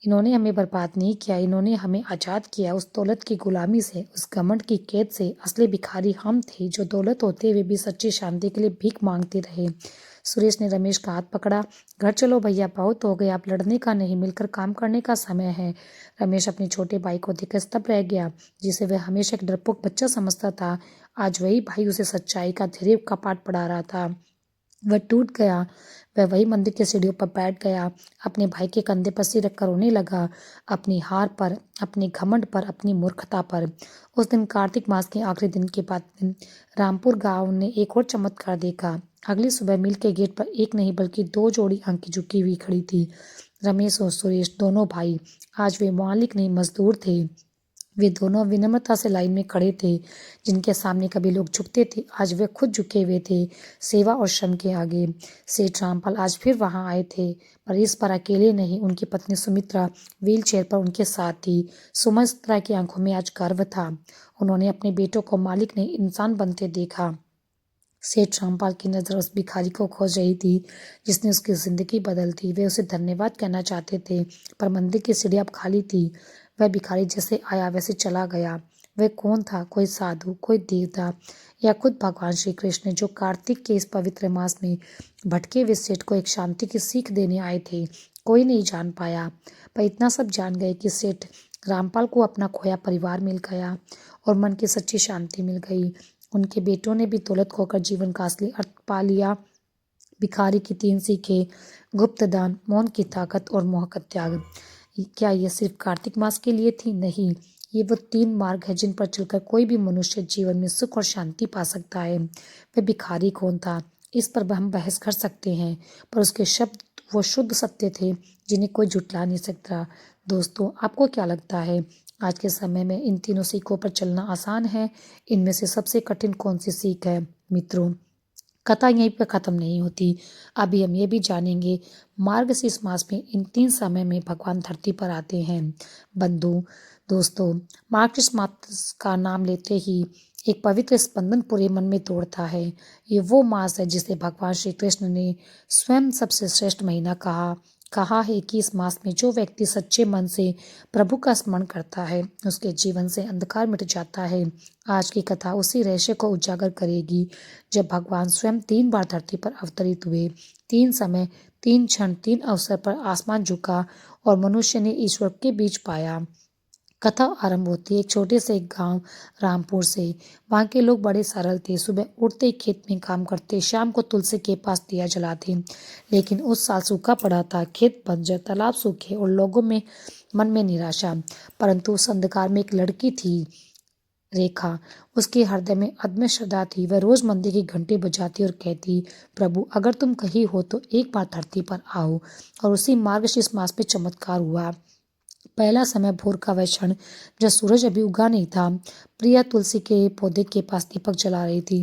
[SPEAKER 1] इन्होंने हमें बर्बाद नहीं किया, इन्होंने हमें आज़ाद किया उस दौलत की गुलामी से, उस घमंड की कैद से। असली भिखारी हम थे, जो दौलत होते हुए भी सच्ची शांति के लिए भीख मांगते रहे। सुरेश ने रमेश का हाथ पकड़ा। घर चलो भैया, बहुत हो गया, अब लड़ने का नहीं, मिलकर काम करने का समय है। रमेश अपने छोटे भाई को देखकर स्तब्ध रह गया, जिसे वह हमेशा एक डरपोक बच्चा समझता था। आज वही भाई उसे सच्चाई का धैर्य का पाठ पढ़ा रहा था। वह टूट गया। वह वही मंदिर की सीढ़ियों पर बैठ गया। अपने भाई के कंधे पर सिर रखकर रोने लगा, अपनी हार पर, अपने घमंड पर, अपनी मूर्खता पर। उस दिन कार्तिक मास के आखिरी दिन के बाद दिन रामपुर गांव ने एक और चमत्कार देखा। अगली सुबह मिल के गेट पर एक नहीं बल्कि 2 जोड़ी आंखें झुकी हुई खड़ी थी। रमेश और सुरेश, दोनों भाई। आज वे मालिक नहीं, मजदूर थे। वे दोनों विनम्रता से लाइन में खड़े थे। जिनके सामने कभी लोग झुकते थे, आज वे खुद झुके हुए थे, सेवा और श्रम के आगे। सेठ रामपाल आज फिर वहां आए थे, पर इस बार अकेले नहीं। उनकी पत्नी सुमित्रा व्हील चेयर पर उनके साथ थी। सुमित्रा की आंखों में आज गर्व था। उन्होंने अपने बेटों को मालिक नहीं, इंसान बनते देखा। सेठ रामपाल की नजर उस भिखारी को खोज रही थी, जिसने उसकी जिंदगी बदल दी। वे उसे धन्यवाद कहना चाहते थे, पर मंदिर की सीढ़ी अब खाली थी। वह भिखारी जैसे आया वैसे चला गया। वह कौन था? कोई साधु, कोई देवता, या खुद भगवान श्री कृष्ण, जो कार्तिक के इस पवित्र मास में भटके हुए सेठ को एक शांति की सीख देने आए थे? कोई नहीं जान पाया, पर इतना सब जान गए कि सेठ रामपाल को अपना खोया परिवार मिल गया और मन की सच्ची शांति मिल गई। उनके बेटों ने भी दौलत खोकर जीवन का असली अर्थ पा लिया। भिखारी की 3 सीखें, गुप्त दान, मौन की ताकत और मोह का त्याग। क्या ये सिर्फ कार्तिक मास के लिए थी? नहीं, ये वो 3 मार्ग है जिन पर चलकर कोई भी मनुष्य जीवन में सुख और शांति पा सकता है। वह भिखारी कौन था, इस पर हम बहस कर सकते हैं, पर उसके शब्द वो शुद्ध सत्य थे जिन्हें कोई झुठला नहीं सकता। दोस्तों, आपको क्या लगता है, आज के समय में इन तीनों सीखों पर चलना आसान है? इनमें से सबसे कठिन कौन सी सीख है? मित्रों, कथा यहीं पर खत्म नहीं होती। अभी हम ये भी जानेंगे मार्गशीर्ष मास में इन 3 समय में भगवान धरती पर आते हैं। बंधु दोस्तों, मार्गशीर्ष मास का नाम लेते ही एक पवित्र स्पंदन पूरे मन में तोड़ता है। ये वो मास है जिसे भगवान श्री कृष्ण ने स्वयं सबसे श्रेष्ठ महीना कहा है कि इस मास में जो व्यक्ति सच्चे मन से प्रभु का स्मरण करता है उसके जीवन से अंधकार मिट जाता है। आज की कथा उसी रहस्य को उजागर करेगी। जब भगवान स्वयं 3 बार धरती पर अवतरित हुए, 3 समय, 3 क्षण, 3 अवसर पर आसमान झुका और मनुष्य ने ईश्वर के बीच पाया। कथा आरंभ होती है एक छोटे से एक गांव रामपुर से। वहाँ के लोग बड़े सरल थे। सुबह उठते ही खेत में काम करते, शाम को तुलसी के पास दिया जलाते। लेकिन उस साल सूखा पड़ा था, खेत बंजर, तालाब सूखे और लोगों में मन में निराशा। परंतु उस अंधकार में एक लड़की थी, रेखा। उसके हृदय में अदम्य श्रद्धा थी। वह रोज मंदिर की घंटी बजाती और कहती, प्रभु अगर तुम कहीं हो तो एक बार धरती पर आओ। और उसी मार्गशीर्ष मास में चमत्कार हुआ। पहला समय भोर का वह क्षण जब सूरज अभी उगा नहीं था। प्रिया तुलसी के पौधे के पास दीपक जला रही थी।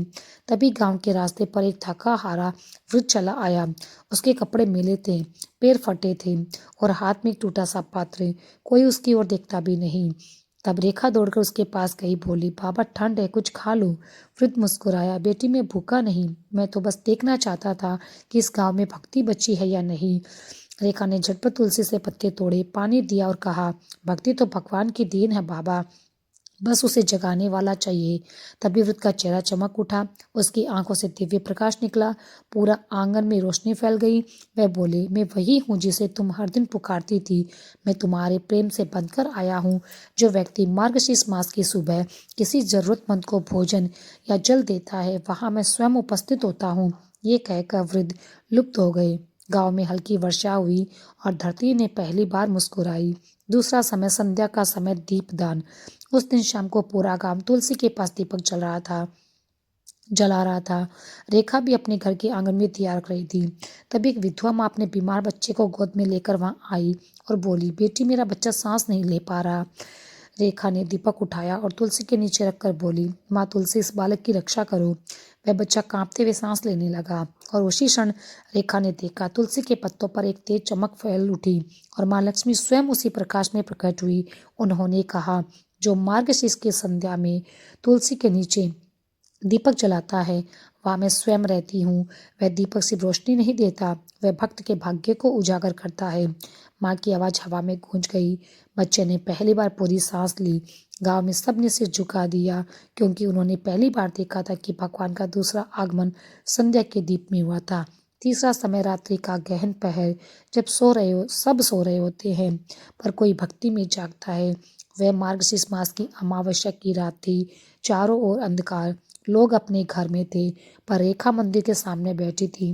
[SPEAKER 1] तभी गांव के रास्ते पर एक थका हारा वृद्ध चला आया। उसके कपड़े मैले थे, पैर फटे थे और हाथ में एक टूटा सा पात्र। कोई उसकी ओर देखता भी नहीं। तब रेखा दौड़कर उसके पास गई, बोली, बाबा ठंड है, कुछ खा लो। वृद्ध मुस्कुराया, बेटी मैं भूखा नहीं, मैं तो बस देखना चाहता था कि इस गांव में भक्ति बची है या नहीं। रेखा ने झटपट तुलसी से पत्ते तोड़े, पानी दिया और कहा, भक्ति तो भगवान की देन है बाबा, बस उसे जगाने वाला चाहिए। तभी वृद्ध का चेहरा चमक उठा, उसकी आंखों से दिव्य प्रकाश निकला, पूरा आंगन में रोशनी फैल गई। वह बोले, मैं वही हूँ जिसे तुम हर दिन पुकारती थी। मैं तुम्हारे प्रेम से बनकर आया हूँ। जो व्यक्ति मार्गशीर्ष मास की सुबह किसी जरूरतमंद को भोजन या जल देता है, वहां मैं स्वयं उपस्थित होता हूँ। ये कहकर वृद्ध लुप्त हो गए। गांव में हल्की वर्षा हुई और धरती ने पहली बार मुस्कुराई। दूसरा समय संध्या का समय, दीपदान। उस दिन शाम को पूरा गांव तुलसी के पास दीपक जला रहा था। रेखा भी अपने घर के आंगन में तैयार कर रही थी। तभी एक विधवा माँ अपने बीमार बच्चे को गोद में लेकर वहां आई और बोली, बेटी मेरा बच्चा सांस नहीं ले पा रहा। रेखा ने दीपक उठाया और तुलसी के नीचे रखकर बोली, माँ तुलसी इस बालक की रक्षा करो। वह बच्चा कांपते हुए सांस लेने लगा और उसी क्षण रेखा ने देखा तुलसी के पत्तों पर एक तेज चमक फैल उठी और माँ लक्ष्मी स्वयं उसी प्रकाश में प्रकट हुई। उन्होंने कहा, जो मार्गशीर्ष की संध्या में तुलसी के नीचे दीपक जलाता है, वहाँ मैं स्वयं रहती हूँ। वह दीपक सिर्फ रोशनी नहीं देता, वह भक्त के भाग्य को उजागर करता है। माँ की आवाज़ हवा में गूंज गई। बच्चे ने पहली बार पूरी सांस ली। गांव में सबने सिर झुका दिया, क्योंकि उन्होंने पहली बार देखा था कि भगवान का दूसरा आगमन संध्या के दीप में हुआ था। तीसरा समय, रात्रि का गहन पहर, जब सब सो रहे होते हैं पर कोई भक्ति में जागता है। वह मार्गशीर्ष मास की अमावस्या की रात थी। चारों ओर अंधकार, लोग अपने घर में थे, पर रेखा मंदिर के सामने बैठी थी।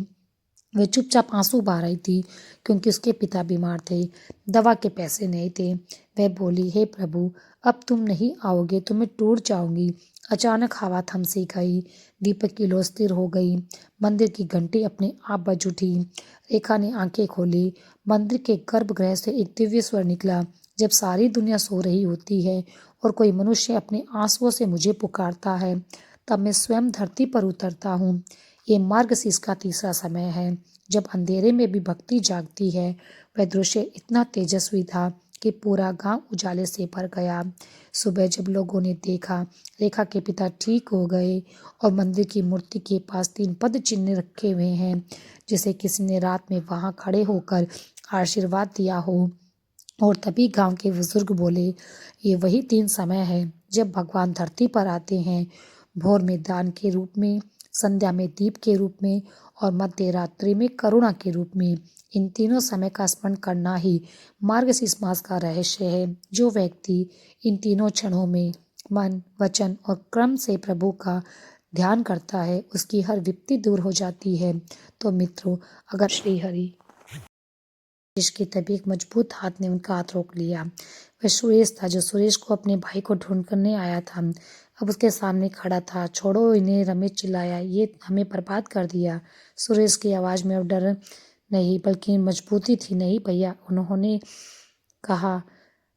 [SPEAKER 1] वह चुपचाप आंसू बहा रही थी, क्योंकि उसके पिता बीमार थे, दवा के पैसे नहीं थे। वह बोली, हे प्रभु, अब तुम नहीं आओगे तो मैं टूट जाऊंगी। अचानक हवा थम सी गई, दीपक की लो स्थिर हो गई, मंदिर की घंटी अपने आप बज उठी। रेखा ने आंखें खोली। मंदिर के गर्भगृह से एक दिव्य स्वर निकला, जब सारी दुनिया सो रही होती है और कोई मनुष्य अपने आंसुओं से मुझे पुकारता है, तब मैं स्वयं धरती पर उतरता हूँ। ये मार्गशीर्ष का तीसरा समय है, जब अंधेरे में भी भक्ति जागती है। वह दृश्य इतना तेजस्वी था कि पूरा गांव उजाले से भर गया। सुबह जब लोगों ने देखा रेखा के पिता ठीक हो गए और मंदिर की मूर्ति के पास 3 पद चिन्ह रखे हुए हैं, जिसे किसी ने रात में वहां खड़े होकर आशीर्वाद दिया हो। और तभी गांव के बुजुर्ग बोले, ये वही 3 समय है जब भगवान धरती पर आते हैं, भोर में दान के रूप में, संध्या में दीप के रूप में और मध्य रात्रि में करुणा के रूप में। इन तीनों समय का स्मरण करना ही मार्गशीर्ष मास का रहस्य है। जो व्यक्ति इन तीनों क्षणों में मन, वचन और कर्म से प्रभु का ध्यान करता है, उसकी हर विपत्ति दूर हो जाती है। तो मित्रों, अगर श्री हरि की तभी एक मजबूत हाथ ने उनका हाथ रोक लिया। वह सुरेश था, जो सुरेश को अपने भाई को ढूंढ करने आया था। अब उसके सामने खड़ा था। छोड़ो इन्हें, रमेश चिल्लाया, ये हमें बर्बाद कर दिया। सुरेश की आवाज में अब डर नहीं बल्कि मजबूती थी। नहीं भैया, उन्होंने कहा,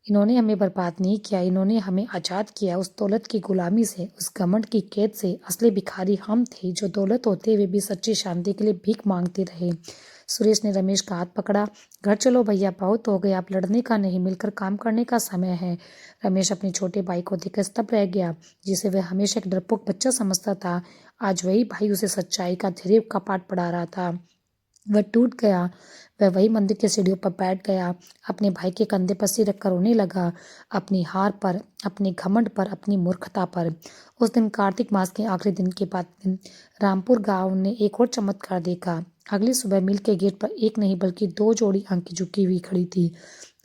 [SPEAKER 1] इन्होंने हमें बर्बाद नहीं किया, इन्होंने हमें आज़ाद किया उस दौलत की गुलामी से, उस घमंड की कैद से। असली भिखारी हम थे जो दौलत होते हुए भी सच्ची शांति के लिए भीख मांगते रहे। सुरेश ने रमेश का हाथ पकड़ा। घर चलो भैया, बहुत हो गया, अब लड़ने का नहीं, मिलकर काम करने का समय है। रमेश अपने छोटे भाई को देखकर स्तब्ध रह गया, जिसे वह हमेशा एक डरपोक बच्चा समझता था। आज वही भाई उसे सच्चाई का धैर्य का पाठ पढ़ा रहा था। वह टूट गया। वह वही मंदिर की सीढ़ियों पर बैठ गया, अपने भाई के कंधे पर सिर रखकर रोने लगा, अपनी हार पर, अपने घमंड पर, अपनी मूर्खता पर। उस दिन कार्तिक मास के आखिरी दिन के बाद रामपुर गांव ने एक और चमत्कार देखा। अगली सुबह मिल के गेट पर एक नहीं बल्कि दो जोड़ी आंखें झुकी हुई खड़ी थी।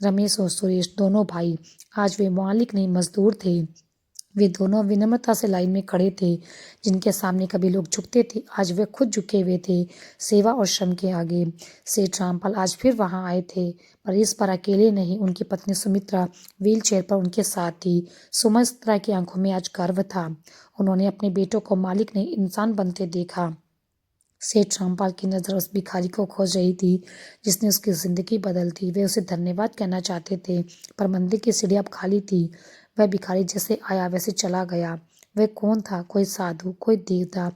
[SPEAKER 1] रमेश और सुरेश दोनों भाई। आज वे मालिक नहीं, मजदूर थे। वे दोनों विनम्रता से लाइन में खड़े थे। जिनके सामने कभी लोग झुकते थे, आज वे खुद झुके हुए थे, सेवा और श्रम के आगे। सेठ रामपाल आज फिर वहां आए थे, पर इस बार अकेले नहीं। उनकी पत्नी सुमित्रा व्हील चेयर पर उनके साथ थी। सुमित्रा की आंखों में आज गर्व था। उन्होंने अपने बेटों को मालिक नहीं, इंसान बनते देखा। सेठ रामपाल की नज़र उस भिखारी को खोज रही थी जिसने उसकी जिंदगी बदल दी। वे उसे धन्यवाद कहना चाहते थे, पर मंदिर की सीढ़ी अब खाली थी। वह भिखारी जैसे आया वैसे चला गया। वह कौन था? कोई साधु, कोई देवता,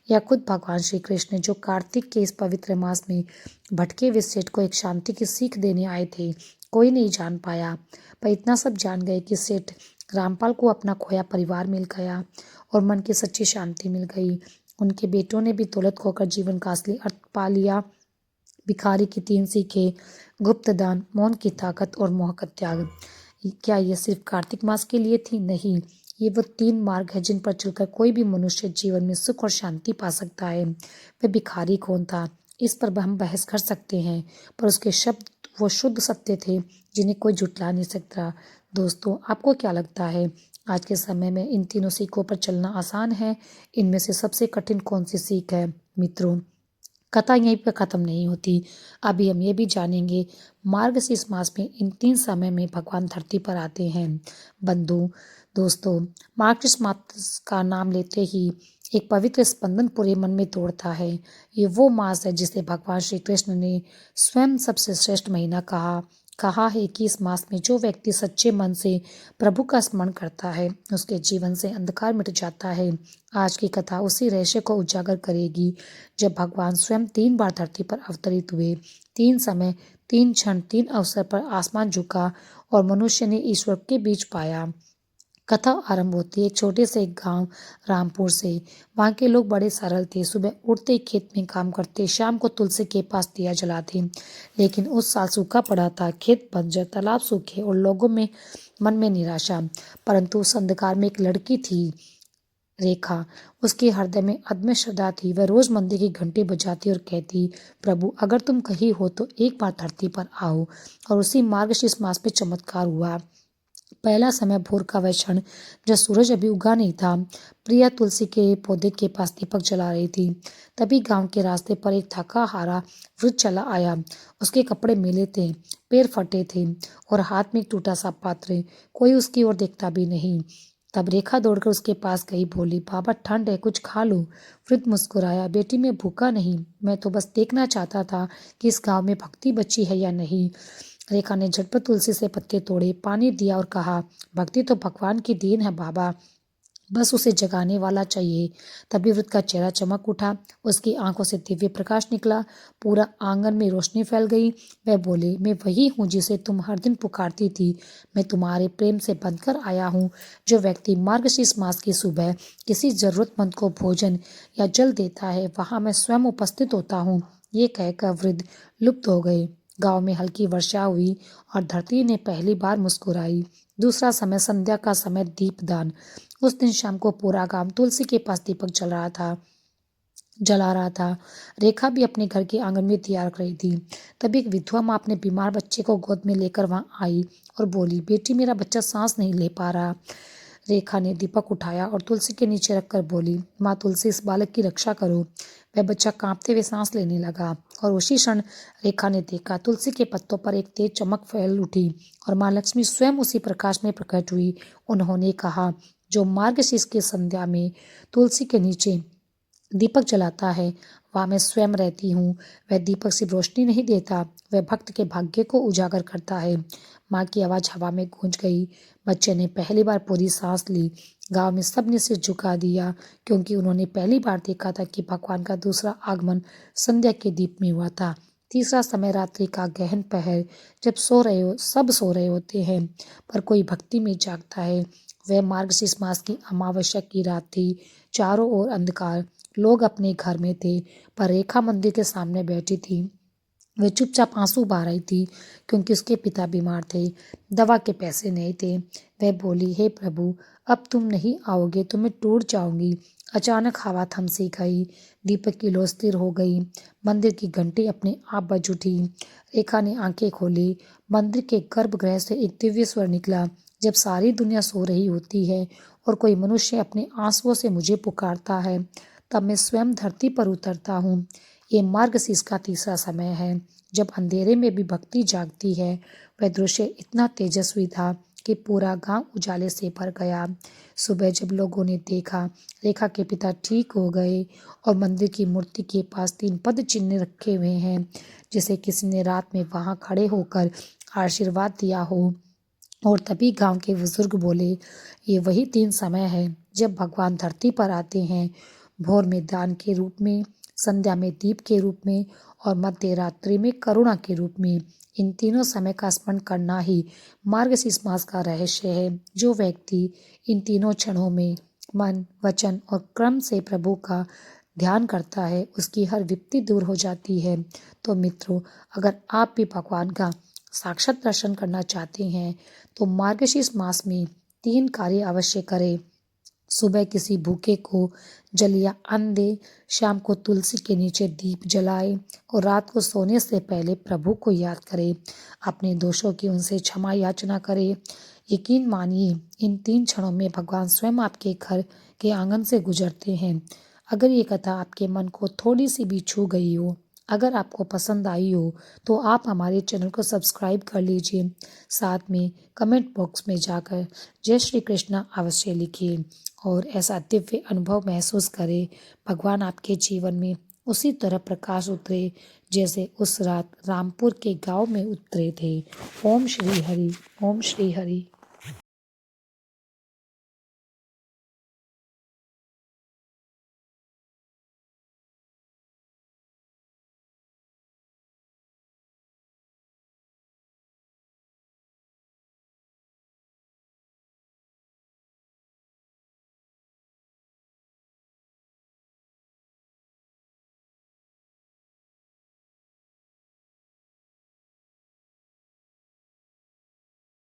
[SPEAKER 1] या खुद भगवान श्री कृष्ण, जो कार्तिक के इस पवित्र मास में भटके हुए सेठ को एक शांति की सीख देने आए थे? कोई नहीं जान पाया, पर इतना सब जान गए कि सेठ रामपाल को अपना खोया परिवार मिल गया और मन की सच्ची शांति मिल गई। उनके बेटों ने भी दौलत खोकर जीवन का असली अर्थ पा लिया। भिखारी की 3 सीखें, गुप्त दान, मौन की ताकत और मोह का त्याग। क्या ये सिर्फ कार्तिक मास के लिए थी? नहीं, ये वो 3 मार्ग है जिन पर चलकर कोई भी मनुष्य जीवन में सुख और शांति पा सकता है। वह भिखारी कौन था, इस पर हम बहस कर सकते हैं, पर उसके शब्द वो शुद्ध सत्य थे जिन्हें कोई झुठला नहीं सकता। दोस्तों, आपको क्या लगता है, आज के समय में इन तीनों सीखों पर चलना आसान है? इनमें से सबसे कठिन कौन सी सीख है? मित्रों, कथा यहीं पर खत्म नहीं होती। अभी हम ये भी जानेंगे मार्गशीर्ष मास में इन 3 समय में भगवान धरती पर आते हैं। बंधु दोस्तों, मार्गशीर्ष मास का नाम लेते ही एक पवित्र स्पंदन पूरे मन में दौड़ता है। ये वो मास है जिसे भगवान श्री कृष्ण ने स्वयं सबसे श्रेष्ठ महीना कहा है कि इस मास में जो व्यक्ति सच्चे मन से प्रभु का स्मरण करता है, उसके जीवन से अंधकार मिट जाता है। आज की कथा उसी रहस्य को उजागर करेगी। जब भगवान स्वयं 3 बार धरती पर अवतरित हुए, 3 समय, 3 क्षण, 3 अवसर पर आसमान झुका और मनुष्य ने ईश्वर के बीच पाया। कथा आरंभ होती है एक छोटे से गांव रामपुर से। वहाँ के लोग बड़े सरल थे। सुबह उठते ही खेत में काम करते, शाम को तुलसी के पास दिया जलाते। लेकिन उस साल सूखा पड़ा था, खेत बंजर, तालाब सूखे और लोगों में मन में निराशा। परंतु उस अंधकार में एक लड़की थी, रेखा। उसके हृदय में अदम्य श्रद्धा थी। वह रोज मंदिर की घंटी बजाती और कहती, प्रभु अगर तुम कहीं हो तो एक बार धरती पर आओ। और उसी मार्गशीर्ष मास में चमत्कार हुआ। पहला समय भोर का वह क्षण जब सूरज अभी उगा नहीं था। प्रिया तुलसी के पौधे के पास दीपक जला रही थी। तभी गांव के रास्ते पर एक थका हारा वृद्ध चला आया। उसके कपड़े मैले थे, पैर फटे थे और हाथ में एक टूटा सा पात्र। कोई उसकी ओर देखता भी नहीं। तब रेखा दौड़कर उसके पास गई, बोली, बाबा ठंड है, कुछ खा लो। वृद्ध मुस्कुराया, बेटी मैं भूखा नहीं, मैं तो बस देखना चाहता था कि इस गांव में भक्ति बची है या नहीं। रेखा ने झटपट तुलसी से पत्ते तोड़े, पानी दिया और कहा, भक्ति तो भगवान की देन है बाबा, बस उसे जगाने वाला चाहिए। तभी वृद्ध का चेहरा चमक उठा, उसकी आंखों से दिव्य प्रकाश निकला, पूरा आंगन में रोशनी फैल गई। वह बोले, मैं वही हूँ जिसे तुम हर दिन पुकारती थी। मैं तुम्हारे प्रेम से बनकर आया हूँ। जो व्यक्ति मार्गशीर्ष मास की सुबह किसी जरूरतमंद को भोजन या जल देता है, वहां मैं स्वयं उपस्थित होता हूँ। ये कहकर वृद्ध लुप्त हो गए। गांव में हल्की वर्षा हुई और धरती ने पहली बार मुस्कुराई। दूसरा समय संध्या का समय, दीपदान। उस दिन शाम को पूरा गांव तुलसी के पास दीपक जला रहा था। रेखा भी अपने घर के आंगन में दिया रख रही थी। तभी एक विधवा माँ अपने बीमार बच्चे को गोद में लेकर वहां आई और बोली, बेटी मेरा बच्चा सांस नहीं ले पा रहा। रेखा ने दीपक उठाया और तुलसी के नीचे रखकर बोली, माँ तुलसी, इस बालक की रक्षा करो। वह बच्चा कांपते हुए सांस लेने लगा और उसी क्षण रेखा ने देखा, तुलसी के पत्तों पर एक तेज चमक फैल उठी और माँ लक्ष्मी स्वयं उसी प्रकाश में प्रकट हुई। उन्होंने कहा, जो मार्गशीर्ष की संध्या में तुलसी के नीचे दीपक जलाता है वहाँ मैं स्वयं रहती हूँ। वह दीपक सिर्फ रोशनी नहीं देता, वह भक्त के भाग्य को उजागर करता है। माँ की आवाज़ हवा में गूंज गई। बच्चे ने पहली बार पूरी सांस ली। गांव में सबने सिर झुका दिया, क्योंकि उन्होंने पहली बार देखा था कि भगवान का दूसरा आगमन संध्या के दीप में हुआ था। तीसरा समय रात्रि का गहन पहर, जब सब सो रहे होते हैं, पर कोई भक्ति में जागता है। वह मार्गशीर्ष मास की अमावस्या की रात थी। चारों ओर अंधकार, लोग अपने घर में थे, पर रेखा मंदिर के सामने बैठी थी। वह चुपचाप आंसू बहा रही थी, क्योंकि उसके पिता बीमार थे, दवा के पैसे नहीं थे। वह बोली, हे प्रभु, अब तुम नहीं आओगे तो मैं टूट जाऊंगी। अचानक हवा थम सी गई। दीपक की लौ स्थिर हो गई। मंदिर की घंटी अपने आप बज उठी। रेखा ने आंखें खोली। मंदिर के गर्भगृह से एक दिव्य स्वर निकला। जब सारी दुनिया सो रही होती है और कोई मनुष्य अपने आंसुओं से मुझे पुकारता है, तब मैं स्वयं धरती पर उतरता हूँ। ये मार्गशीर्ष का तीसरा समय है, जब अंधेरे में भी भक्ति जागती है। वह दृश्य इतना तेजस्वी था कि पूरा गांव उजाले से भर गया। सुबह जब लोगों ने देखा, रेखा के पिता ठीक हो गए और मंदिर की मूर्ति के पास 3 पद चिन्ह रखे हुए हैं, जिसे किसी ने रात में वहां खड़े होकर आशीर्वाद दिया हो। और तभी गांव के बुजुर्ग बोले, ये वही 3 समय है जब भगवान धरती पर आते हैं, भोर में दान के रूप में, संध्या में दीप के रूप में और मध्य रात्रि में करुणा के रूप में। इन तीनों समय का स्मरण करना ही मार्गशीर्ष मास का रहस्य है। जो व्यक्ति इन तीनों क्षणों में मन, वचन और क्रम से प्रभु का ध्यान करता है, उसकी हर विपत्ति दूर हो जाती है। तो मित्रों, अगर आप भी भगवान का साक्षात दर्शन करना चाहते हैं, तो मार्गशीर्ष मास में 3 कार्य अवश्य करें। सुबह किसी भूखे को जल या अन्न दे, शाम को तुलसी के नीचे दीप जलाए और रात को सोने से पहले प्रभु को याद करें। अपने दोषों की उनसे क्षमा याचना करें। यकीन मानिए, इन 3 क्षणों में भगवान स्वयं आपके घर के आंगन से गुजरते हैं। अगर ये कथा आपके मन को थोड़ी सी भी छू गई हो, अगर आपको पसंद आई हो, तो आप हमारे चैनल को सब्सक्राइब कर लीजिए। साथ में कमेंट बॉक्स में जाकर जय श्री कृष्णा अवश्य लिखिए और ऐसा दिव्य अनुभव महसूस करें। भगवान आपके जीवन में उसी तरह प्रकाश उतरे जैसे उस रात रामपुर के गांव में उतरे थे। ओम श्री हरि, ओम श्री हरि।